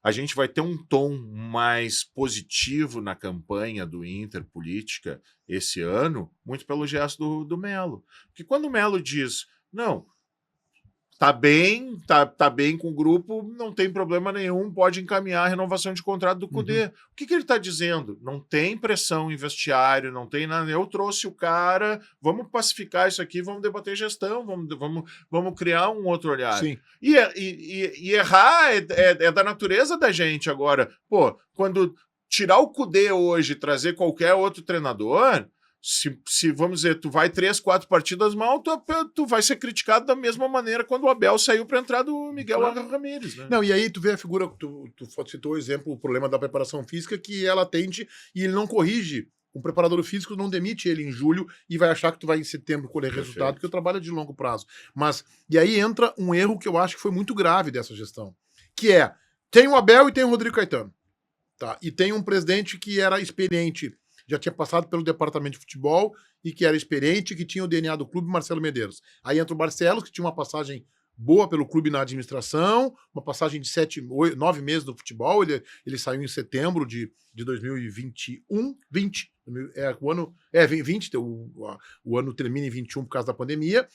Speaker 2: a gente vai ter um tom mais positivo na campanha do Inter política esse ano, muito pelo gesto do Melo. Porque quando o Melo diz, não, tá bem com o grupo, não tem problema nenhum, pode encaminhar a renovação de contrato do Cudê. O que ele está dizendo? Não tem pressão em vestiário, não tem nada. Eu trouxe o cara, vamos pacificar isso aqui, vamos debater gestão, vamos criar um outro olhar.
Speaker 1: Sim.
Speaker 2: E errar é da natureza da gente agora. Pô, quando tirar o Cudê hoje e trazer qualquer outro treinador... Se vamos dizer, tu vai 3, 4 partidas mal, tu vai ser criticado da mesma maneira quando o Abel saiu para entrar do Miguel Ángel Ramírez, né?
Speaker 1: Não, e aí tu vê a figura, tu citou o exemplo, o problema da preparação física, que ela atende e ele não corrige. O preparador físico não demite ele em julho e vai achar que tu vai em setembro colher resultado, porque o trabalho é de longo prazo. E aí entra um erro que eu acho que foi muito grave dessa gestão, que tem o Abel e tem o Rodrigo Caetano, tá? E tem um presidente que era experiente, já tinha passado pelo departamento de futebol e que era experiente, que tinha o DNA do clube, Marcelo Medeiros. Aí entra o Barcelos, que tinha uma passagem boa pelo clube na administração, uma passagem de 9 meses no futebol, ele saiu em setembro de 2021, 20, o ano 20, o ano termina em 21 por causa da pandemia,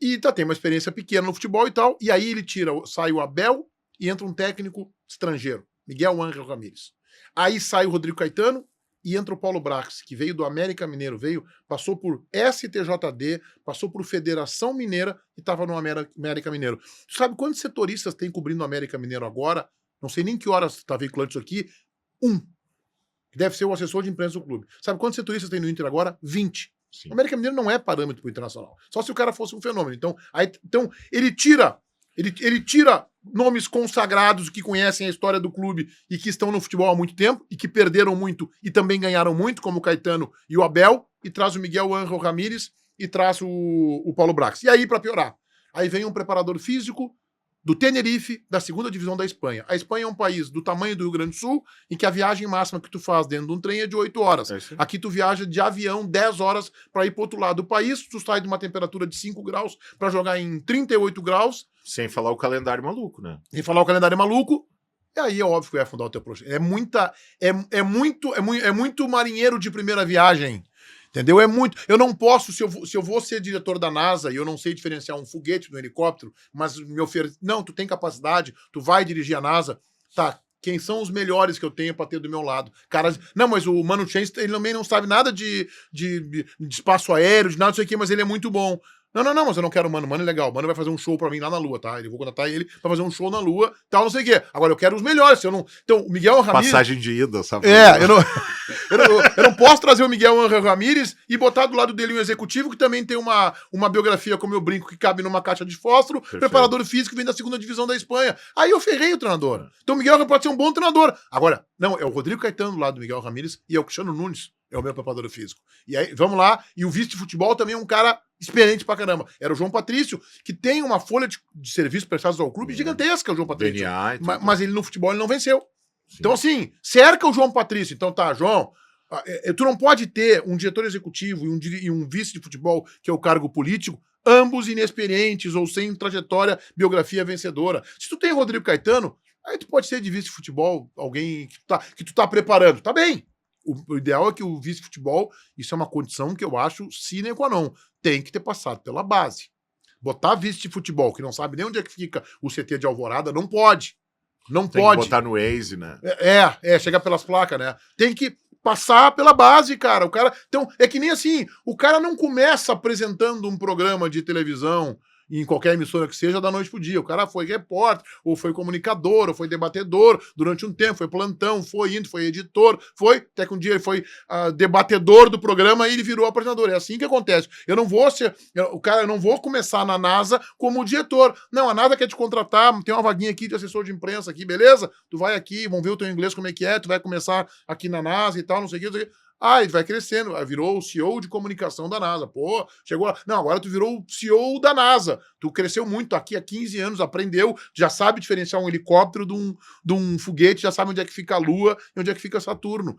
Speaker 1: e tem uma experiência pequena no futebol e tal, e aí ele sai o Abel e entra um técnico estrangeiro, Miguel Ángel Ramírez. Aí sai o Rodrigo Caetano, e entra o Paulo Brax, que veio do América Mineiro, passou por STJD, passou por Federação Mineira e estava no América Mineiro. Tu sabe quantos setoristas tem cobrindo o América Mineiro agora? não sei nem que horas está veiculando isso aqui, que deve ser o assessor de imprensa do clube. Sabe quantos setoristas tem no Inter agora? 20.
Speaker 2: Sim.
Speaker 1: O América Mineiro não é parâmetro para o Internacional. Só se o cara fosse um fenômeno. Então ele tira nomes consagrados que conhecem a história do clube e que estão no futebol há muito tempo e que perderam muito e também ganharam muito, como o Caetano e o Abel, e traz o Miguel Ángel Ramírez e traz o Paulo Brax. E aí, para piorar, aí vem um preparador físico do Tenerife, da segunda divisão da Espanha. A Espanha é um país do tamanho do Rio Grande do Sul, em que a viagem máxima que tu faz dentro de um trem é de 8 horas. Aqui tu viaja de avião 10 horas para ir pro outro lado do país, tu sai de uma temperatura de 5 graus para jogar em 38 graus.
Speaker 2: Sem falar o calendário maluco, né?
Speaker 1: Sem falar o calendário maluco. E aí é óbvio que vai afundar o teu projeto. É muito marinheiro de primeira viagem. Entendeu? É muito. Eu não posso, se eu vou ser diretor da NASA e eu não sei diferenciar um foguete do helicóptero, mas me oferecer. Não, tu tem capacidade, tu vai dirigir a NASA. Tá. Quem são os melhores que eu tenho pra ter do meu lado? Caras. Não, mas o Manu Chance, ele também não sabe nada de espaço aéreo, de nada disso aqui, mas ele é muito bom. Não, mas eu não quero o Mano. Mano é legal. O Mano vai fazer um show pra mim lá na Lua, tá? Eu vou contratar ele pra fazer um show na Lua, tal, não sei o quê. Agora, eu quero os melhores. Se eu não... Então, o Miguel Ramírez...
Speaker 2: Passagem de ida, sabe?
Speaker 1: Eu não posso trazer o Miguel Ángel Ramírez e botar do lado dele um executivo que também tem uma biografia, como eu brinco, que cabe numa caixa de fósforo, perfeito. Preparador físico que vem da segunda divisão da Espanha. Aí eu ferrei o treinador. Então o Miguel pode ser um bom treinador. Agora, não, é o Rodrigo Caetano do lado do Miguel Ramírez e é o Cristiano Nunes. É o meu preparador físico. E aí, vamos lá. E o vice de futebol também é um cara experiente pra caramba. Era o João Patrício, que tem uma folha de serviço prestados ao clube gigantesca, o João Patrício.
Speaker 2: DNA,
Speaker 1: mas ele no futebol ele não venceu. Sim. Então, assim, cerca o João Patrício. Então, tá, João, tu não pode ter um diretor executivo e um vice de futebol, que é o cargo político, ambos inexperientes ou sem trajetória, biografia vencedora. Se tu tem Rodrigo Caetano, aí tu pode ser de vice de futebol, alguém que tu tá preparando. Tá bem. O ideal é que o vice-futebol, isso é uma condição que eu acho sine qua non, tem que ter passado pela base. Botar vice de futebol, que não sabe nem onde é que fica o CT de Alvorada, não pode. Não
Speaker 2: tem
Speaker 1: pode.
Speaker 2: Tem que botar no Waze, né?
Speaker 1: Chegar pelas placas, né? Tem que passar pela base, cara. O cara... Então, é que nem assim, o cara não começa apresentando um programa de televisão em qualquer emissora que seja, da noite pro dia. O cara foi repórter, ou foi comunicador, ou foi debatedor durante um tempo, foi plantão, foi indo, foi editor, até que um dia ele foi debatedor do programa e ele virou apresentador. É assim que acontece. Eu não vou começar na NASA como diretor. Não, a NASA quer te contratar, tem uma vaguinha aqui de assessor de imprensa aqui, beleza? Tu vai aqui, vamos ver o teu inglês como é que é, tu vai começar aqui na NASA e tal, não sei o que, não sei o que. Ele vai crescendo, virou o CEO de comunicação da NASA. Pô, chegou lá. Não, agora tu virou o CEO da NASA. Tu cresceu muito aqui há 15 anos, aprendeu, já sabe diferenciar um helicóptero de um foguete, já sabe onde é que fica a Lua e onde é que fica Saturno.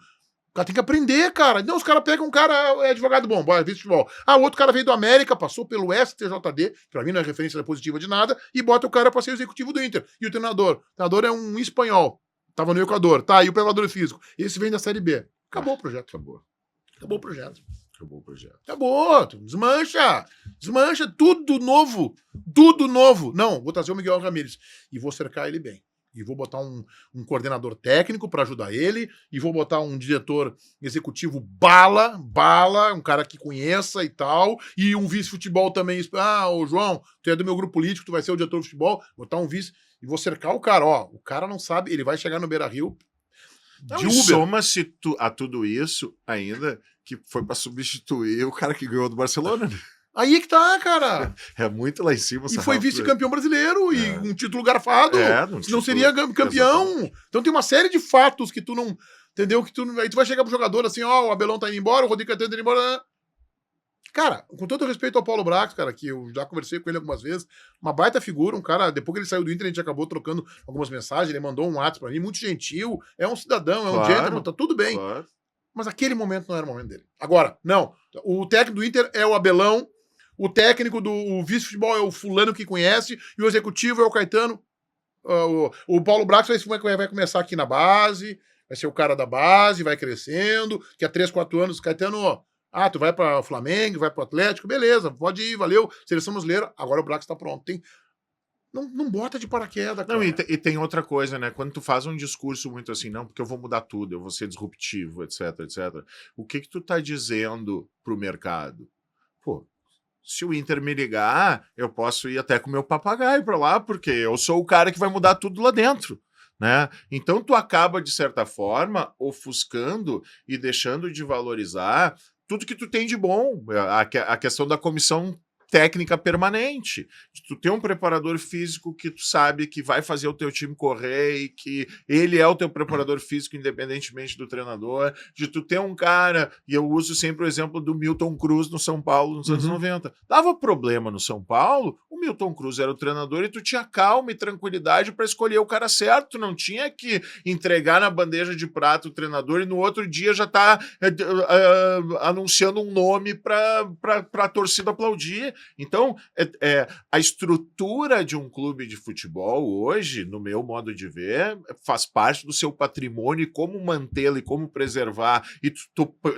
Speaker 1: O cara tem que aprender, cara. Não, os caras pegam um cara, é advogado bom, vice de futebol. O outro cara veio do América, passou pelo STJD, que pra mim não é referência positiva de nada, e bota o cara pra ser o executivo do Inter. E o treinador? O treinador é um espanhol. Tava no Equador. Tá, e o preparador físico? Esse vem da Série B. Acabou o projeto. Acabou o projeto. Acabou. Desmancha. Tudo novo. Não, vou trazer o Miguel Ramírez e vou cercar ele bem. E vou botar um coordenador técnico para ajudar ele, e vou botar um diretor executivo bala, um cara que conheça e tal, e um vice-futebol também. Ô João, tu é do meu grupo político, tu vai ser o diretor de futebol, botar um vice, e vou cercar o cara. O cara não sabe, ele vai chegar no Beira-Rio
Speaker 2: de Uber. Soma-se a tudo isso ainda que foi pra substituir o cara que ganhou do Barcelona, né?
Speaker 1: Aí é que tá, cara.
Speaker 2: É muito lá em cima.
Speaker 1: E foi vice-campeão brasileiro e um título garfado. Não seria campeão. Exatamente. Então tem uma série de fatos que tu não... Entendeu? Aí tu vai chegar pro jogador assim, o Abelão tá indo embora, o Rodrigo Caetano tá indo embora... Cara, com todo respeito ao Paulo Brax, cara, que eu já conversei com ele algumas vezes, uma baita figura, um cara, depois que ele saiu do Inter, a gente acabou trocando algumas mensagens, ele mandou um WhatsApp pra mim, muito gentil, é um cidadão, é um gentleman, tá tudo bem.
Speaker 2: Claro.
Speaker 1: Mas aquele momento não era o momento dele. Agora, não, o técnico do Inter é o Abelão, o técnico do vice-futebol é o fulano que conhece, e o executivo é o Caetano. O Paulo Brax vai começar aqui na base, vai ser o cara da base, vai crescendo, que há 3, 4 anos, Caetano... tu vai para o Flamengo, vai para o Atlético, beleza, pode ir, valeu, seleção brasileira, agora o Brax está pronto. Não bota de paraquedas, cara.
Speaker 2: Não, e tem outra coisa, né? Quando tu faz um discurso muito assim, não, porque eu vou mudar tudo, eu vou ser disruptivo, etc, etc. O que tu tá dizendo pro mercado? Pô, se o Inter me ligar, eu posso ir até com o meu papagaio pra lá, porque eu sou o cara que vai mudar tudo lá dentro. né? Então tu acaba, de certa forma, ofuscando e deixando de valorizar tudo que tu tem de bom. A questão da comissão técnica permanente. De tu ter um preparador físico que tu sabe que vai fazer o teu time correr e que ele é o teu preparador físico independentemente do treinador. De tu ter um cara, e eu uso sempre o exemplo do Milton Cruz no São Paulo nos anos 90. Dava problema no São Paulo, o Milton Cruz era o treinador e tu tinha calma e tranquilidade para escolher o cara certo. Tu não tinha que entregar na bandeja de prato o treinador e no outro dia já tá anunciando um nome para a torcida aplaudir. Então, a estrutura de um clube de futebol hoje, no meu modo de ver, faz parte do seu patrimônio e como mantê-lo e como preservar e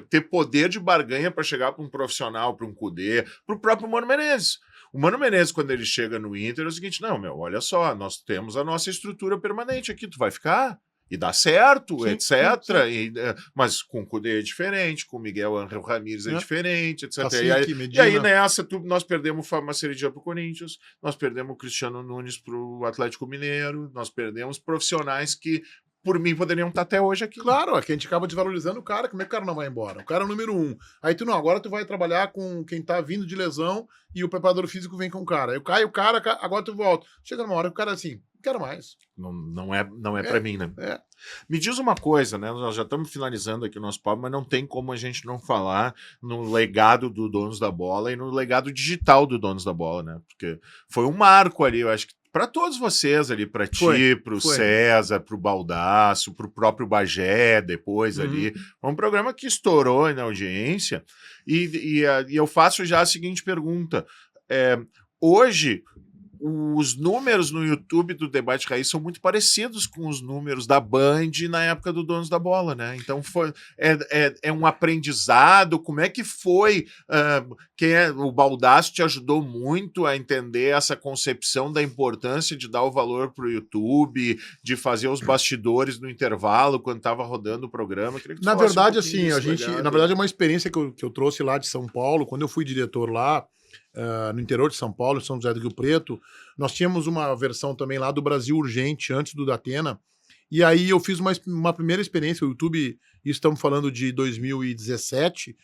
Speaker 2: ter poder de barganha para chegar para um profissional, para um Cudê, para o próprio Mano Menezes. O Mano Menezes, quando ele chega no Inter, é o seguinte, não, meu, olha só, nós temos a nossa estrutura permanente aqui, tu vai ficar... E dá certo, sim, etc. Sim. Mas com o Cudê é diferente, com o Miguel Ángel Ramírez é diferente, etc.
Speaker 1: Assim,
Speaker 2: e aí nessa, nós perdemos o Maceridia para o Corinthians, nós perdemos o Cristiano Nunes para o Atlético Mineiro, nós perdemos profissionais que, por mim, poderiam estar até hoje aqui.
Speaker 1: Claro, é que a gente acaba desvalorizando o cara. Como é que o cara não vai embora? O cara é o número 1. Aí tu não, agora tu vai trabalhar com quem tá vindo de lesão e o preparador físico vem com o cara. Aí cai o cara, agora tu volta. Chega numa hora que o cara assim, não quero mais.
Speaker 2: Não é para mim, né? Me diz uma coisa, né? Nós já estamos finalizando aqui o nosso papo, mas não tem como a gente não falar no legado do Donos da Bola e no legado digital do Donos da Bola, né? Porque foi um marco ali, eu acho que para todos vocês ali, para ti, para o César, para o Baldasso, para o próprio Bagé, depois ali. Foi um programa que estourou na audiência. E eu faço já a seguinte pergunta. Hoje, os números no YouTube do Debate Raiz são muito parecidos com os números da Band na época do Donos da Bola, né? Então é um aprendizado. Como é que foi? O Baldasso te ajudou muito a entender essa concepção da importância de dar o valor para o YouTube, de fazer os bastidores no intervalo quando estava rodando o programa.
Speaker 1: Na verdade, assim, na verdade é uma experiência que eu trouxe lá de São Paulo, quando eu fui diretor lá. No interior de São Paulo, São José do Rio Preto, nós tínhamos uma versão também lá do Brasil Urgente, antes do Datena, e aí eu fiz uma primeira experiência, o YouTube, isso estamos falando de 2017,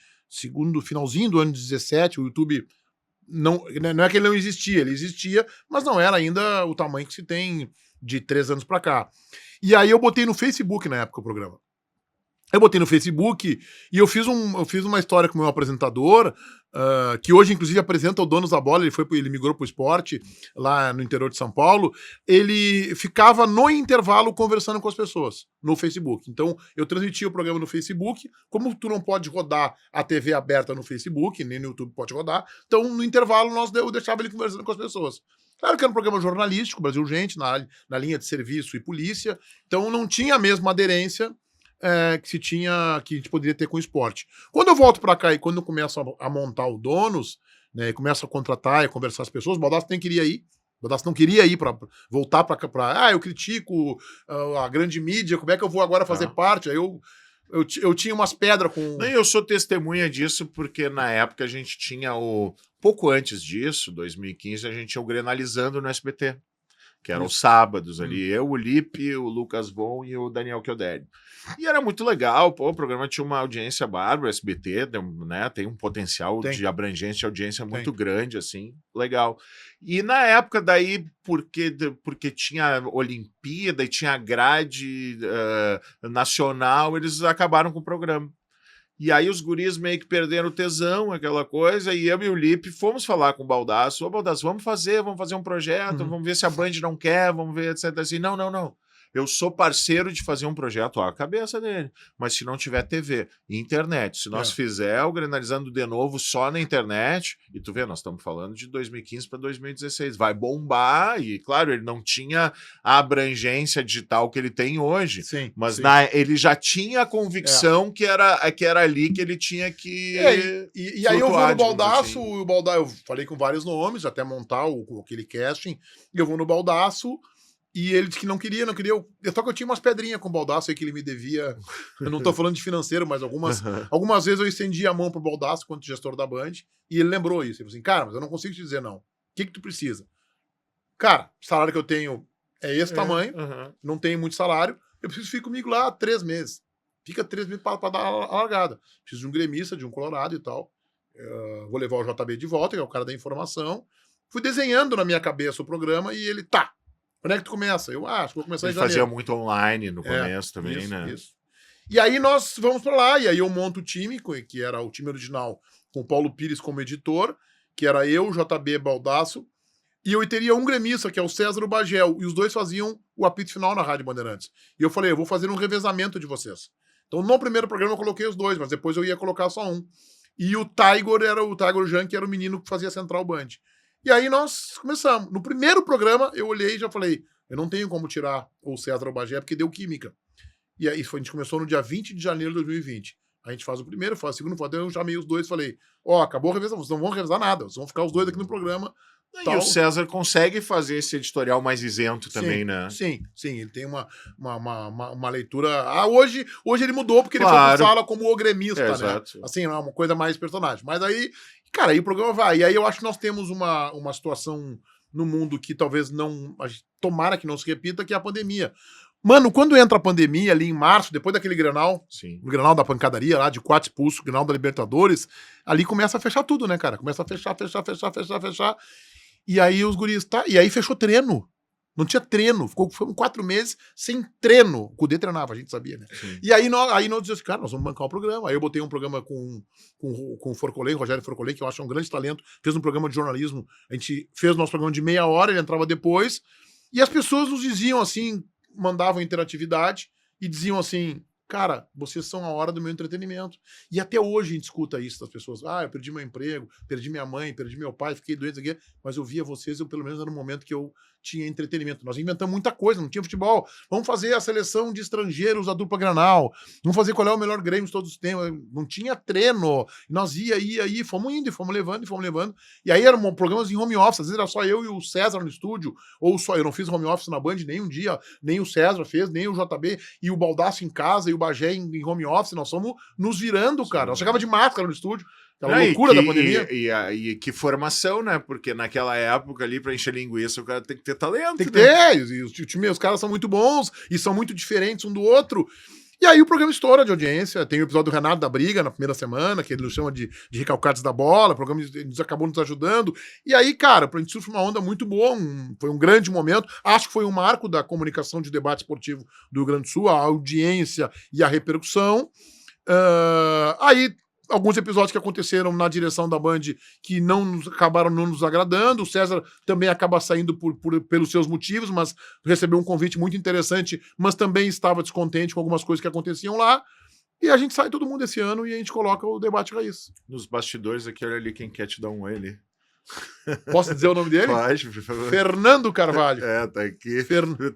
Speaker 1: finalzinho do ano 2017, o YouTube, não é que ele não existia, ele existia, mas não era ainda o tamanho que se tem de 3 anos para cá. E aí eu botei no Facebook na época o programa. Eu botei no Facebook e eu fiz uma história com o meu apresentador, que hoje, inclusive, apresenta o Donos da Bola. Ele migrou pro esporte lá no interior de São Paulo. Ele ficava no intervalo conversando com as pessoas no Facebook. Então, eu transmitia o programa no Facebook. Como tu não pode rodar a TV aberta no Facebook, nem no YouTube pode rodar, então, no intervalo, eu deixava ele conversando com as pessoas. Claro que era um programa jornalístico, Brasil Urgente, na linha de serviço e polícia. Então, não tinha a mesma aderência que a gente poderia ter com o esporte. Quando eu volto para cá e quando eu começo a montar o Donos, né, começo a contratar e conversar com as pessoas, o Baldasso nem queria ir. O Baldasso não queria ir para voltar para eu critico a grande mídia, como é que eu vou agora fazer parte? Aí eu tinha umas pedras com...
Speaker 2: Eu sou testemunha disso porque na época a gente tinha pouco antes disso, 2015, a gente tinha o Grenalizando no SBT. Que eram os sábados ali, eu, o Lipe, o Lucas Von e o Daniel Chioderi. E era muito legal, o programa tinha uma audiência bárbara, SBT, né, tem um potencial de abrangência de audiência muito grande, assim, legal. E na época daí, porque tinha Olimpíada e tinha grade nacional, eles acabaram com o programa. E aí os guris meio que perderam o tesão, aquela coisa, e eu e o Lipe fomos falar com o Baldasso. Ô, Baldasso, vamos fazer um projeto, vamos ver se a Band não quer, vamos ver, etc. Assim, não. Eu sou parceiro de fazer um projeto, a cabeça dele. Mas se não tiver TV e internet, se nós fizer o Grenalizando de novo só na internet, e tu vê, nós estamos falando de 2015 para 2016, vai bombar, e claro, ele não tinha a abrangência digital que ele tem hoje, mas ele já tinha a convicção que era ali que ele tinha que...
Speaker 1: E aí eu vou no Baldasso, assim. Eu falei com vários nomes, até montar aquele casting, e eu vou no Baldasso. E ele disse que não queria. Só que eu tinha umas pedrinhas com o Baldasso aí que ele me devia. Eu não tô falando de financeiro, mas algumas vezes eu estendi a mão pro Baldasso quanto gestor da Band. E ele lembrou isso. Ele falou assim, cara, mas eu não consigo te dizer não. O que tu precisa? Cara, o salário que eu tenho é esse tamanho,
Speaker 2: Uhum.
Speaker 1: não tem muito salário, eu preciso ficar comigo lá 3 meses. Fica 3 meses pra dar a largada. Preciso de um gremista, de um colorado e tal. Vou levar o JB de volta, que é o cara da informação. Fui desenhando na minha cabeça o programa e ele, tá, quando é que tu começa? Eu acho que vou começar em
Speaker 2: Ele
Speaker 1: janeiro.
Speaker 2: fazia muito online no começo também,
Speaker 1: isso,
Speaker 2: né?
Speaker 1: Isso. E aí nós vamos pra lá, e aí eu monto o time, que era o time original, com o Paulo Pires como editor, que era eu, JB Baldasso, e eu teria um gremista, que é o César Bagel, e os dois faziam o apito final na Rádio Bandeirantes. E eu falei, eu vou fazer um revezamento de vocês. Então no primeiro programa eu coloquei os dois, mas depois eu ia colocar só um. E o Tiger era o Tiger Jan, que era o menino que fazia Central Band. E aí nós começamos. No primeiro programa, eu olhei e já falei, eu não tenho como tirar o César Bagé, porque deu química. E aí a gente começou no dia 20 de janeiro de 2020. A gente faz o primeiro, faz o segundo, eu chamei os dois e falei, acabou a revisão, vocês não vão revisar nada, vocês vão ficar os dois aqui no programa.
Speaker 2: E o César consegue fazer esse editorial mais isento também, né?
Speaker 1: Sim, ele tem uma leitura... hoje ele mudou porque ele foi pra sala como o gremista, né?
Speaker 2: Exato.
Speaker 1: Assim, é uma coisa mais personagem. Mas aí, cara, aí o programa vai. E aí eu acho que nós temos uma situação no mundo que talvez não... Tomara que não se repita, que é a pandemia. Mano, quando entra a pandemia ali em março, depois daquele Grenal, o Grenal da pancadaria lá, de 4 expulsos, o Grenal da Libertadores, ali começa a fechar tudo, né, cara? Começa a fechar. E aí os guris, tá? E aí fechou treino. Não tinha treino. Foram 4 meses sem treino. O Cudê treinava, a gente sabia, né? Sim. E aí nós dizíamos assim, cara, nós vamos bancar o programa. Aí eu botei um programa com o Forcolei, o Rogério Forcolei, que eu acho um grande talento. Fez um programa de jornalismo. A gente fez o nosso programa de meia hora, ele entrava depois. E as pessoas nos diziam assim, mandavam interatividade e diziam assim, cara, vocês são a hora do meu entretenimento. E até hoje a gente escuta isso das pessoas. Eu perdi meu emprego, perdi minha mãe, perdi meu pai, fiquei doente aqui, mas eu via vocês, eu pelo menos era um momento que eu tinha entretenimento. Nós inventamos muita coisa, não tinha futebol. Vamos fazer a seleção de estrangeiros da dupla Granal. Vamos fazer qual é o melhor Grêmio de todos os tempos. Não tinha treino. Nós ia, fomos indo, e fomos levando. E aí eram programas em home office. Às vezes era só eu e o César no estúdio, ou só eu não fiz home office na Band nenhum dia, nem o César fez, nem o JB, e o Baldasso em casa, e o Bagé em home office. Nós fomos nos virando, cara. Nós chegava de máscara no estúdio. Aquela loucura da pandemia.
Speaker 2: E que formação, né? Porque naquela época ali, pra encher linguiça, o cara tem que ter talento.
Speaker 1: Tem que ter. E os caras são muito bons e são muito diferentes um do outro. E aí o programa estoura de audiência. Tem o episódio do Renato da Briga na primeira semana, que ele nos chama de recalcados da bola. O programa acabou nos ajudando. E aí, cara, a gente surfa uma onda muito boa. Foi um grande momento. Acho que foi um marco da comunicação de debate esportivo do Rio Grande do Sul, a audiência e a repercussão. Aí alguns episódios que aconteceram na direção da Band que acabaram não nos agradando. O César também acaba saindo pelos seus motivos, mas recebeu um convite muito interessante, mas também estava descontente com algumas coisas que aconteciam lá. E a gente sai todo mundo esse ano e a gente coloca o Debate Raiz.
Speaker 2: Nos bastidores aqui, olha ali quem quer te dar um oi ali.
Speaker 1: Posso dizer o nome dele?
Speaker 2: Pode, por favor.
Speaker 1: Fernando Carvalho.
Speaker 2: Tá aqui.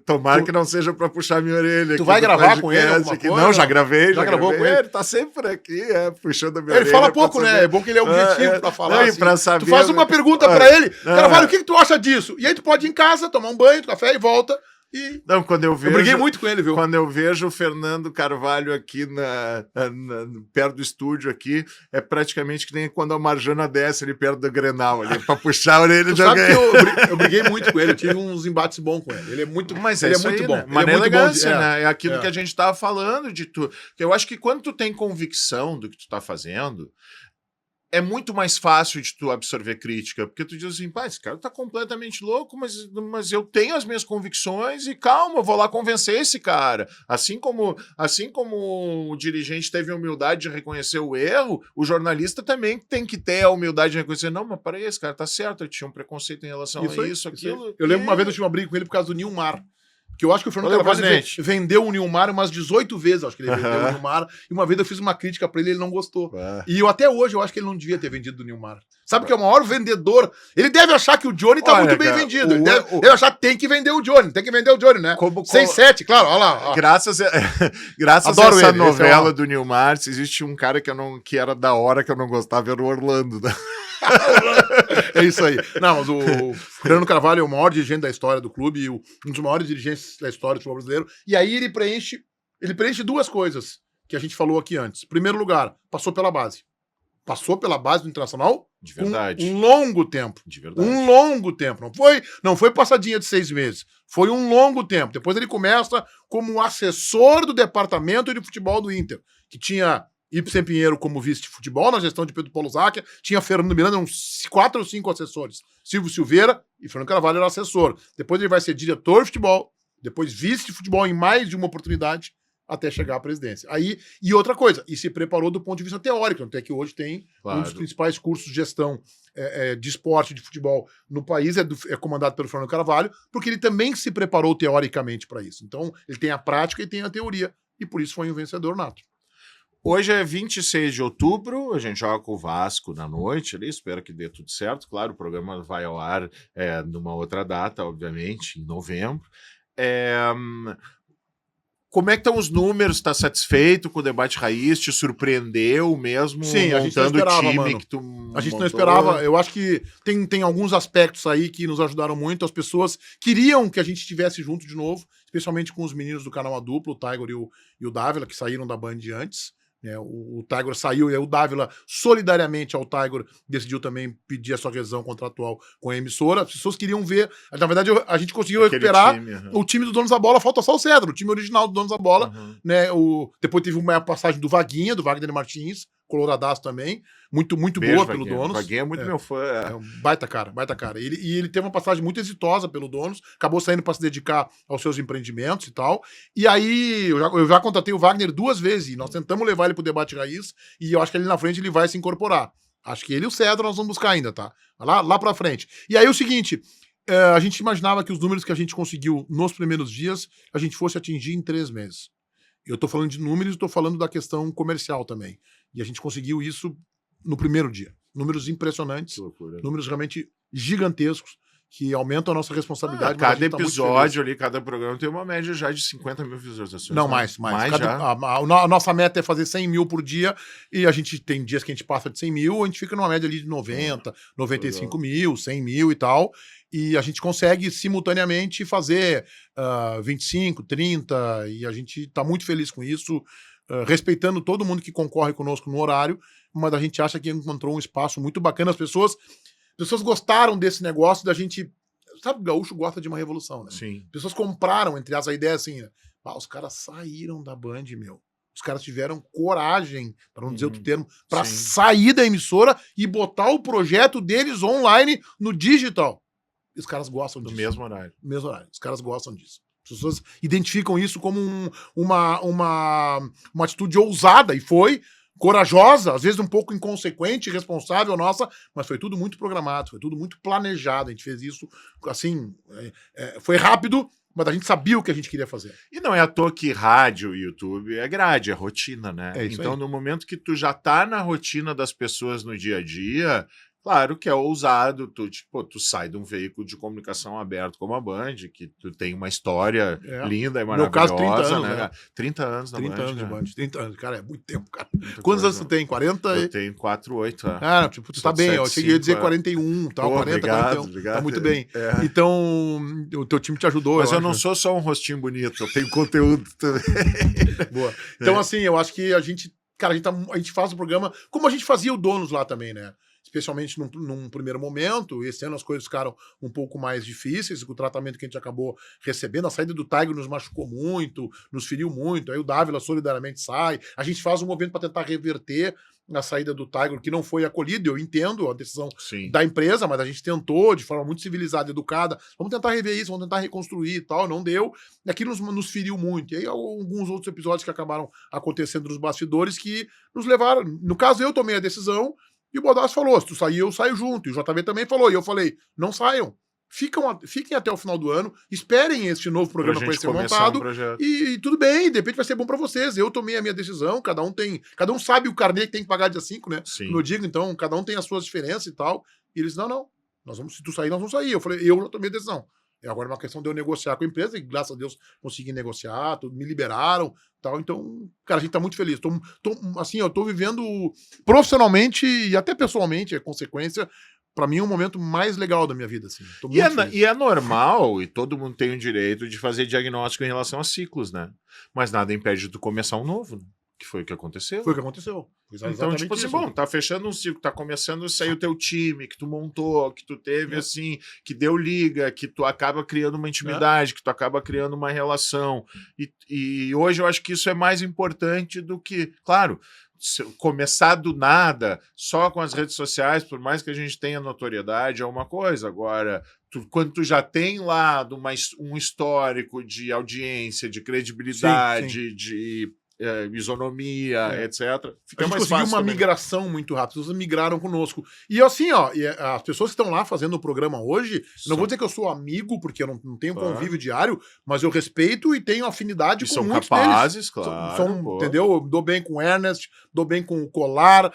Speaker 2: Tomara que não seja pra puxar minha orelha.
Speaker 1: Tu vai gravar com ele alguma coisa?
Speaker 2: Não, já gravei. Já
Speaker 1: gravou com ele?
Speaker 2: Ele tá sempre por aqui, puxando a minha orelha.
Speaker 1: Ele fala pouco, né? É bom que ele é objetivo pra falar.
Speaker 2: Não,
Speaker 1: assim.
Speaker 2: pra saber,
Speaker 1: tu faz uma pergunta pra ele, Carvalho, o que tu acha disso? E aí tu pode ir em casa, tomar um banho, café e volta.
Speaker 2: Não, quando eu vejo...
Speaker 1: Eu briguei muito com ele, viu?
Speaker 2: Quando eu vejo o Fernando Carvalho aqui perto do estúdio aqui, é praticamente que nem quando a Marjana desce ali perto do Grenal, ali, pra puxar a orelha de alguém.
Speaker 1: Eu briguei muito com ele, eu tive uns embates bons com ele. Ele é muito,
Speaker 2: Mas
Speaker 1: ele
Speaker 2: é
Speaker 1: muito
Speaker 2: aí,
Speaker 1: bom.
Speaker 2: Né? Mas é elegância,
Speaker 1: bom
Speaker 2: né? É aquilo que a gente tava falando de tu. Que eu acho que quando tu tem convicção do que tu tá fazendo, é muito mais fácil de tu absorver crítica, porque tu diz assim, esse cara tá completamente louco, mas eu tenho as minhas convicções e calma, eu vou lá convencer esse cara. Assim como o dirigente teve a humildade de reconhecer o erro, o jornalista também tem que ter a humildade de reconhecer, não, mas peraí, esse cara tá certo, ele tinha um preconceito em relação a isso, aquilo.
Speaker 1: Eu lembro uma vez eu tive uma briga com ele por causa do Nilmar. Que eu acho que o Fernando Carvalho vendeu o Nilmar umas 18 vezes, acho que ele vendeu o Nilmar, e uma vez eu fiz uma crítica pra ele e ele não gostou. E até hoje eu acho que ele não devia ter vendido o Nilmar. Sabe que é o maior vendedor? Ele deve achar que o Johnny tá muito bem vendido. Ele deve achar que tem que vender o Johnny, né? 6-7, claro, olha lá. Ó.
Speaker 2: Graças a essa novela do Nilmar, se existe um cara que era da hora que eu não gostava, era o Orlando, né?
Speaker 1: É isso aí. Não, mas o Fernando Carvalho é o maior dirigente da história do clube e um dos maiores dirigentes da história do futebol brasileiro. E aí ele preenche duas coisas que a gente falou aqui antes. Em primeiro lugar, passou pela base. passou pela base do Internacional
Speaker 2: De verdade.
Speaker 1: um longo tempo.
Speaker 2: De verdade.
Speaker 1: Um longo tempo. Não foi passadinha de 6 meses. Foi um longo tempo. Depois ele começa como assessor do departamento de futebol do Inter, que tinha Ibsen Pinheiro como vice de futebol na gestão de Pedro Paulo Zacchia, tinha Fernando Miranda, uns 4 ou 5 assessores. Silvio Silveira e Fernando Carvalho era assessor. Depois ele vai ser diretor de futebol, depois vice de futebol em mais de uma oportunidade, até chegar à presidência. Aí, e outra coisa, e se preparou do ponto de vista teórico, até que hoje tem um dos principais cursos de gestão de esporte, de futebol no país, é comandado pelo Fernando Carvalho, porque ele também se preparou teoricamente para isso. Então, ele tem a prática e tem a teoria, e por isso foi um vencedor nato.
Speaker 2: Hoje é 26 de outubro, a gente joga com o Vasco na noite ali, espero que dê tudo certo. Claro, o programa vai ao ar numa outra data, obviamente, em novembro. Como é que estão os números? Está satisfeito com o debate raiz? Te surpreendeu mesmo?
Speaker 1: Sim, a gente não esperava,
Speaker 2: time
Speaker 1: mano.
Speaker 2: que tu
Speaker 1: A gente
Speaker 2: montou?
Speaker 1: não esperava. Eu acho que tem alguns aspectos aí que nos ajudaram muito. As pessoas queriam que a gente estivesse junto de novo, especialmente com os meninos do canal A Dupla, o Tiger e o Dávila, que saíram da Band antes. O Tiger saiu e aí o Dávila, solidariamente ao Tiger, decidiu também pedir a sua rescisão contratual com a emissora. As pessoas queriam ver. Na verdade, a gente conseguiu recuperar o time do Donos da Bola, falta só o Cedro, o time original do Donos da Bola. Né? Depois teve uma passagem do Vaguinha, do Wagner Martins, coloradaço também, muito
Speaker 2: Beijo,
Speaker 1: boa pelo
Speaker 2: Vaguinha.
Speaker 1: Donos.
Speaker 2: Vaguinha é muito meu fã.
Speaker 1: Baita cara. Ele teve uma passagem muito exitosa pelo Donos, acabou saindo para se dedicar aos seus empreendimentos e tal. E aí, eu já contratei o Wagner 2 vezes, e nós tentamos levar ele pro debate raiz, e eu acho que ali na frente ele vai se incorporar. Acho que ele e o Cedro nós vamos buscar ainda, tá? Lá pra frente. E aí o seguinte, a gente imaginava que os números que a gente conseguiu nos primeiros dias, a gente fosse atingir em 3 meses. Eu tô falando de números e tô falando da questão comercial também. E a gente conseguiu isso no primeiro dia. Números impressionantes, números realmente gigantescos, que aumentam a nossa responsabilidade.
Speaker 2: Cada episódio ali, cada programa tem uma média já de 50 mil visualizações.
Speaker 1: Não, mais. A nossa meta é fazer 100 mil por dia, e a gente tem dias que a gente passa de 100 mil, a gente fica numa média ali de 90, 95 mil, 100 mil e tal, e a gente consegue simultaneamente fazer 25, 30, e a gente tá muito feliz com isso, respeitando todo mundo que concorre conosco no horário, mas a gente acha que encontrou um espaço muito bacana. As pessoas gostaram desse negócio da gente... Sabe, o gaúcho gosta de uma revolução, né?
Speaker 2: Sim.
Speaker 1: As pessoas compraram, entre as a ideia assim, né? Os caras saíram da Band, meu. Os caras tiveram coragem, para não dizer outro termo, para sair da emissora e botar o projeto deles online no digital. E os caras gostam disso.
Speaker 2: No mesmo horário.
Speaker 1: Os caras gostam disso. As pessoas identificam isso como uma atitude ousada, e foi corajosa, às vezes um pouco inconsequente, irresponsável nossa, mas foi tudo muito programado, foi tudo muito planejado. A gente fez isso, assim, foi rápido, mas a gente sabia o que a gente queria fazer.
Speaker 2: E não é à toa que rádio e YouTube é grade, é rotina, né? Então, no momento que tu já tá na rotina das pessoas no dia a dia, claro que é ousado, tu sai de um veículo de comunicação aberto como a Band, que tu tem uma história linda e maravilhosa.
Speaker 1: No caso, 30 anos,
Speaker 2: né? 30 anos na
Speaker 1: 30
Speaker 2: Band.
Speaker 1: anos de Band, 30 anos. Cara, é muito tempo, cara.
Speaker 2: Quantos
Speaker 1: anos tu tem? 40?
Speaker 2: Eu tenho 48.
Speaker 1: Tu tá bem, eu cheguei a dizer 41, tal, 40,
Speaker 2: obrigado,
Speaker 1: 41.
Speaker 2: obrigado.
Speaker 1: Tá muito bem. Então, o teu time te ajudou.
Speaker 2: Mas eu não sou só um rostinho bonito, eu tenho conteúdo também.
Speaker 1: Boa. Então, assim, eu acho que a gente faz o programa como a gente fazia o Donos lá também, né? Especialmente num primeiro momento. Esse ano as coisas ficaram um pouco mais difíceis, com o tratamento que a gente acabou recebendo. A saída do Tiger nos machucou muito, nos feriu muito. Aí o Dávila solidariamente sai. A gente faz um movimento para tentar reverter a saída do Tiger, que não foi acolhido. Eu entendo a decisão da empresa, mas a gente tentou de forma muito civilizada, educada. Vamos tentar rever isso, vamos tentar reconstruir e tal. Não deu. E aquilo nos feriu muito. E aí alguns outros episódios que acabaram acontecendo nos bastidores que nos levaram... No caso, eu tomei a decisão, e o Bodassi falou, se tu sair, eu saio junto. E o JV também falou, e eu falei, não saiam. Fiquem até o final do ano, esperem este novo programa que vai ser montado, e tudo bem, de repente vai ser bom pra vocês. Eu tomei a minha decisão, cada um sabe o carnê que tem que pagar dia 5, né? Como eu digo, então, cada um tem as suas diferenças e tal. E eles, não, se tu sair, nós vamos sair. Eu falei, eu já tomei a decisão. Agora é uma questão de eu negociar com a empresa, e graças a Deus consegui negociar, me liberaram, tal. Então, cara, a gente tá muito feliz. Assim, eu tô vivendo profissionalmente e até pessoalmente, é consequência, pra mim é um momento mais legal da minha vida, assim.
Speaker 2: E é normal, e todo mundo tem o direito de fazer diagnóstico em relação a ciclos, né? Mas nada impede de tu começar um novo, né? Que foi o que aconteceu.
Speaker 1: Foi o que aconteceu.
Speaker 2: Então, tipo assim,
Speaker 1: isso.
Speaker 2: bom, tá fechando um ciclo, tá começando a sair o teu time, que tu montou, que tu teve, assim, que deu liga, que tu acaba criando uma intimidade, que tu acaba criando uma relação. E hoje eu acho que isso é mais importante do que, claro, começar do nada, só com as redes sociais, por mais que a gente tenha notoriedade, é uma coisa. Agora, quando tu já tem lá um histórico de audiência, de credibilidade, de isonomia, etc.
Speaker 1: Fica a gente conseguiu uma migração muito rápida, as pessoas migraram conosco. E assim, as pessoas que estão lá fazendo o programa hoje, não vou dizer que eu sou amigo, porque eu não tenho convívio diário, mas eu respeito e tenho afinidade com muitos
Speaker 2: capazes,
Speaker 1: deles.
Speaker 2: Claro.
Speaker 1: Entendeu? Eu dou bem com o Ernest, dou bem com o Colar,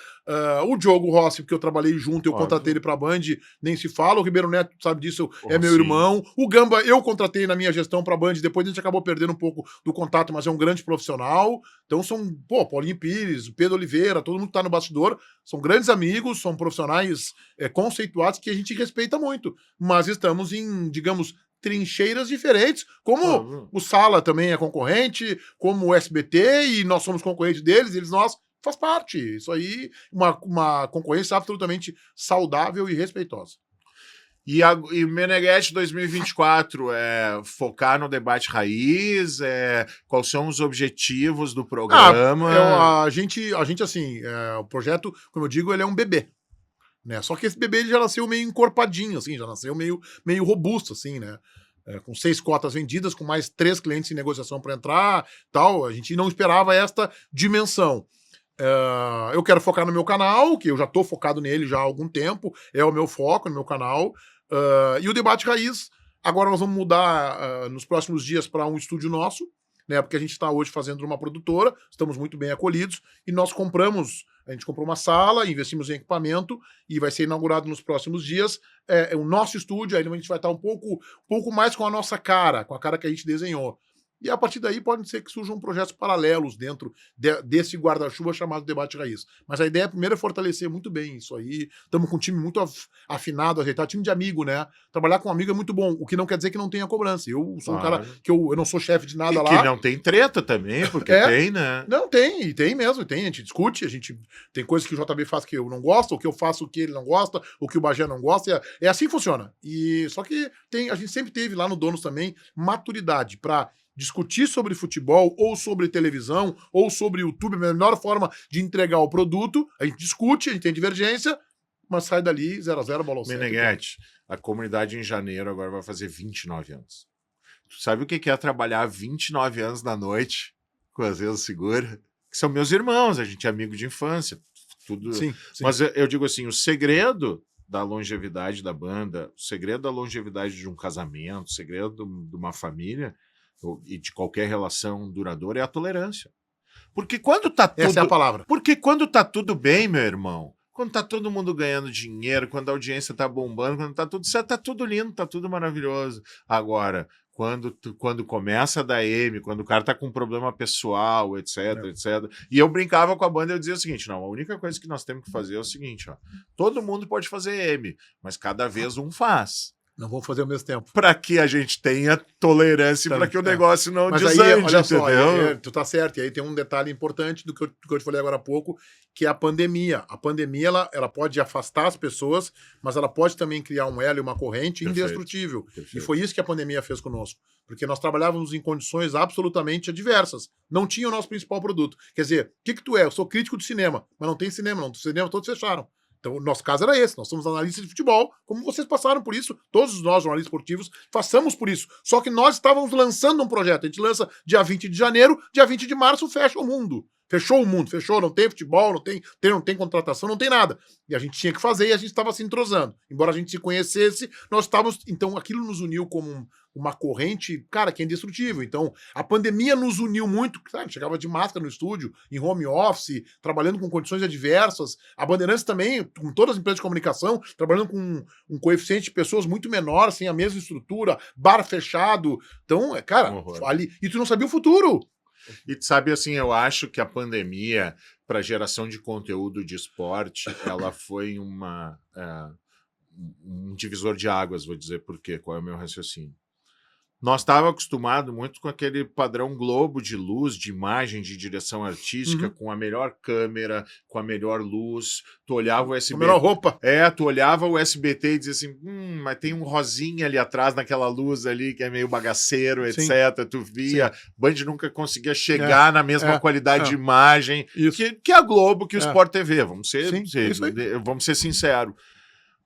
Speaker 1: o Diogo Rossi, porque eu trabalhei junto, eu contratei ele pra Band, nem se fala, o Ribeiro Neto sabe disso, é meu irmão. O Gamba, eu contratei na minha gestão pra Band, depois a gente acabou perdendo um pouco do contato, mas é um grande profissional. Então são, Paulinho Pires, Pedro Oliveira, todo mundo que tá no bastidor, são grandes amigos, são profissionais conceituados que a gente respeita muito. Mas estamos em, digamos, trincheiras diferentes, como o Sala também é concorrente, como o SBT, e nós somos concorrentes deles, eles nós, faz parte. Isso aí, uma concorrência absolutamente saudável e respeitosa.
Speaker 2: E o Meneghetti 2024 é focar no debate raiz? Quais são os objetivos do programa?
Speaker 1: A gente assim, o projeto, como eu digo, ele é um bebê. Né? Só que esse bebê ele já nasceu meio encorpadinho, assim, já nasceu meio robusto, assim, né? Com 6 cotas vendidas, com mais 3 clientes em negociação para entrar, tal. A gente não esperava esta dimensão. Eu quero focar no meu canal, que eu já estou focado nele já há algum tempo, é o meu foco no meu canal. E o Debate Raiz, agora nós vamos mudar nos próximos dias para um estúdio nosso, né? Porque a gente está hoje fazendo uma produtora, estamos muito bem acolhidos, e a gente comprou uma sala, investimos em equipamento, e vai ser inaugurado nos próximos dias o nosso estúdio, aí a gente vai estar um pouco mais com a nossa cara, com a cara que a gente desenhou. E a partir daí pode ser que surjam projetos paralelos dentro desse guarda-chuva chamado Debate Raiz. Mas a ideia primeiro é fortalecer muito bem isso aí. Estamos com um time muito afinado, ajeitado, time de amigo, né? Trabalhar com um amigo é muito bom, o que não quer dizer que não tenha cobrança. Eu sou um cara que eu não sou chefe de nada lá.
Speaker 2: Que não tem treta também, porque tem, né?
Speaker 1: Não, tem mesmo, a gente discute, tem coisas que o JB faz que eu não gosto, o que eu faço o que ele não gosta, o que o Bagé não gosta, é assim que funciona. Só que a gente sempre teve lá no Donos também maturidade para discutir sobre futebol, ou sobre televisão, ou sobre YouTube, a melhor forma de entregar o produto. A gente discute, a gente tem divergência, mas sai dali 0-0, bola ao centro.
Speaker 2: Meneghetti, a comunidade em janeiro agora vai fazer 29 anos. Tu sabe o que é trabalhar 29 anos na noite com a Zeza Segura? Que são meus irmãos, a gente é amigo de infância. Tudo.
Speaker 1: Sim.
Speaker 2: Mas eu digo assim, o segredo da longevidade da banda, o segredo da longevidade de um casamento, o segredo de uma família e de qualquer relação duradoura é a tolerância. Porque quando tá tudo...
Speaker 1: Essa é a palavra.
Speaker 2: Porque quando tá tudo bem, meu irmão, quando tá todo mundo ganhando dinheiro, quando a audiência tá bombando, quando tá tudo certo, tá tudo lindo, tá tudo maravilhoso. Agora, quando começa a dar M, quando o cara tá com um problema pessoal, etc. E eu brincava com a banda e eu dizia o seguinte, não, a única coisa que nós temos que fazer é o seguinte, todo mundo pode fazer M, mas cada vez um faz.
Speaker 1: Não vamos fazer ao mesmo tempo.
Speaker 2: Para que a gente tenha tolerância, para que o negócio não desande,
Speaker 1: aí, olha só,
Speaker 2: entendeu?
Speaker 1: Tu tá certo. E aí tem um detalhe importante do que eu te falei agora há pouco, que é a pandemia. A pandemia, ela pode afastar as pessoas, mas ela pode também criar um elo e uma corrente indestrutível. E foi isso que a pandemia fez conosco. Porque nós trabalhávamos em condições absolutamente adversas. Não tinha o nosso principal produto. Quer dizer, o que tu é? Eu sou crítico de cinema, mas não tem cinema, não. Os cinemas todos fecharam. Então, o nosso caso era esse. Nós somos analistas de futebol, como vocês passaram por isso, todos nós, jornalistas esportivos, passamos por isso. Só que nós estávamos lançando um projeto. A gente lança dia 20 de janeiro, dia 20 de março fecha o mundo. Fechou o mundo, fechou, não tem futebol, não tem contratação, não tem nada. E a gente tinha que fazer e a gente estava se entrosando. Embora a gente se conhecesse, nós estávamos... Então, aquilo nos uniu como uma corrente, cara, que é indestrutível. Então, a pandemia nos uniu muito. Sabe, chegava de máscara no estúdio, em home office, trabalhando com condições adversas. A Bandeirantes também, com todas as empresas de comunicação, trabalhando com um coeficiente de pessoas muito menor, sem a mesma estrutura, bar fechado. Então, cara, ali... E tu não sabia o futuro.
Speaker 2: E sabe, assim, eu acho que a pandemia, para geração de conteúdo de esporte, ela foi um divisor de águas, vou dizer por quê, qual é o meu raciocínio. Nós estávamos acostumados muito com aquele padrão Globo de luz, de imagem, de direção artística, com a melhor câmera, com a melhor luz. Tu olhava o
Speaker 1: A
Speaker 2: SBT.
Speaker 1: melhor roupa.
Speaker 2: Tu olhava o SBT e dizia assim: mas tem um rosinha ali atrás naquela luz ali que é meio bagaceiro,
Speaker 1: Sim.
Speaker 2: etc. Tu via, Band nunca conseguia chegar na mesma qualidade de imagem que a Globo, que o Sport TV. Vamos ser sinceros.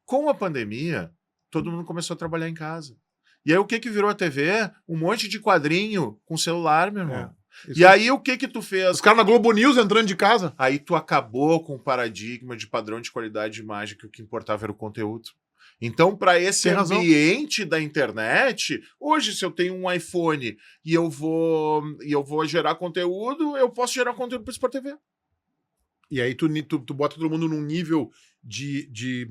Speaker 2: Com a pandemia, todo mundo começou a trabalhar em casa. E aí o que virou a TV? Um monte de quadrinho com celular, meu irmão. E aí o que tu fez?
Speaker 1: Os caras na Globo News entrando de casa.
Speaker 2: Aí tu acabou com o paradigma de padrão de qualidade de imagem, que o que importava era o conteúdo. Então, para esse ambiente da internet, hoje, se eu tenho um iPhone e eu vou gerar conteúdo, eu posso gerar conteúdo para o Sport TV.
Speaker 1: E aí tu bota todo mundo num nível de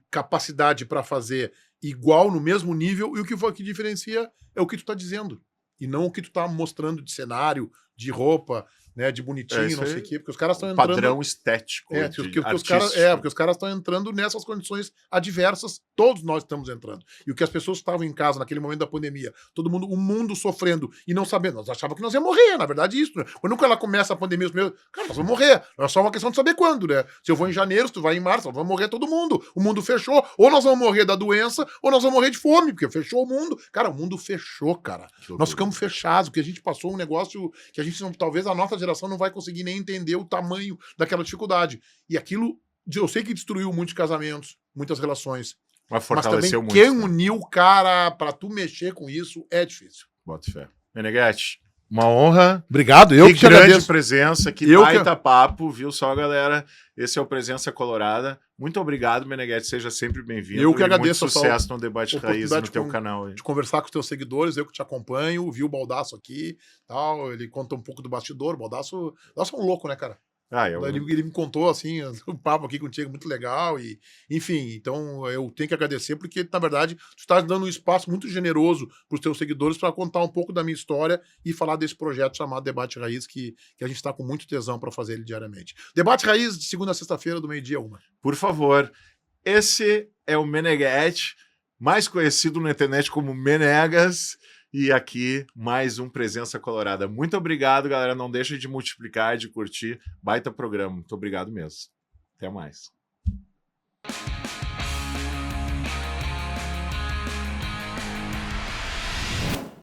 Speaker 1: capacidade para fazer igual, no mesmo nível, e o que diferencia é o que tu tá dizendo. E não o que tu tá mostrando de cenário, de roupa, né, de bonitinho, não sei o quê, porque os caras estão entrando...
Speaker 2: Padrão estético,
Speaker 1: porque os caras estão entrando nessas condições adversas, todos nós estamos entrando. E o que as pessoas estavam em casa naquele momento da pandemia, o mundo sofrendo e não sabendo, nós achávamos que nós íamos morrer, na verdade isso, né? Quando ela começa a pandemia, cara, nós vamos morrer, é só uma questão de saber quando, né? Se eu vou em janeiro, se tu vai em março, nós vamos morrer todo mundo, o mundo fechou, ou nós vamos morrer da doença, ou nós vamos morrer de fome, porque fechou o mundo. Cara, o mundo fechou, cara. Nós ficamos fechados, porque a gente passou um negócio que a gente não, talvez a nossa geração não vai conseguir nem entender o tamanho daquela dificuldade. E aquilo, eu sei que destruiu muitos casamentos, muitas relações.
Speaker 2: Mas fortaleceu muito.
Speaker 1: Quem uniu o cara pra tu mexer com isso é difícil.
Speaker 2: Bota fé. Meneghetti, uma honra.
Speaker 1: Obrigado, eu que te
Speaker 2: grande
Speaker 1: agradeço.
Speaker 2: Presença, que baita papo, viu só, galera? Esse é o Presença Colorada. Muito obrigado, Meneghetti, seja sempre bem-vindo.
Speaker 1: Eu que agradeço.
Speaker 2: Muito sucesso no Debate Raiz no teu canal.
Speaker 1: De conversar com os teus seguidores, eu que te acompanho, vi o Baldasso aqui, tal, ele conta um pouco do bastidor. O Baldasso é um louco, né, cara? Ele me contou, assim, um papo aqui contigo muito legal e, enfim, então eu tenho que agradecer porque, na verdade, tu está dando um espaço muito generoso para os teus seguidores para contar um pouco da minha história e falar desse projeto chamado Debate Raiz que a gente está com muito tesão para fazer ele diariamente. Debate Raiz de segunda a sexta-feira, do meio-dia a 1.
Speaker 2: Por favor, esse é o Meneghetti, mais conhecido na internet como Menegas. E aqui, mais um Presença Colorada. Muito obrigado, galera. Não deixa de multiplicar, de curtir. Baita programa. Muito obrigado mesmo. Até mais.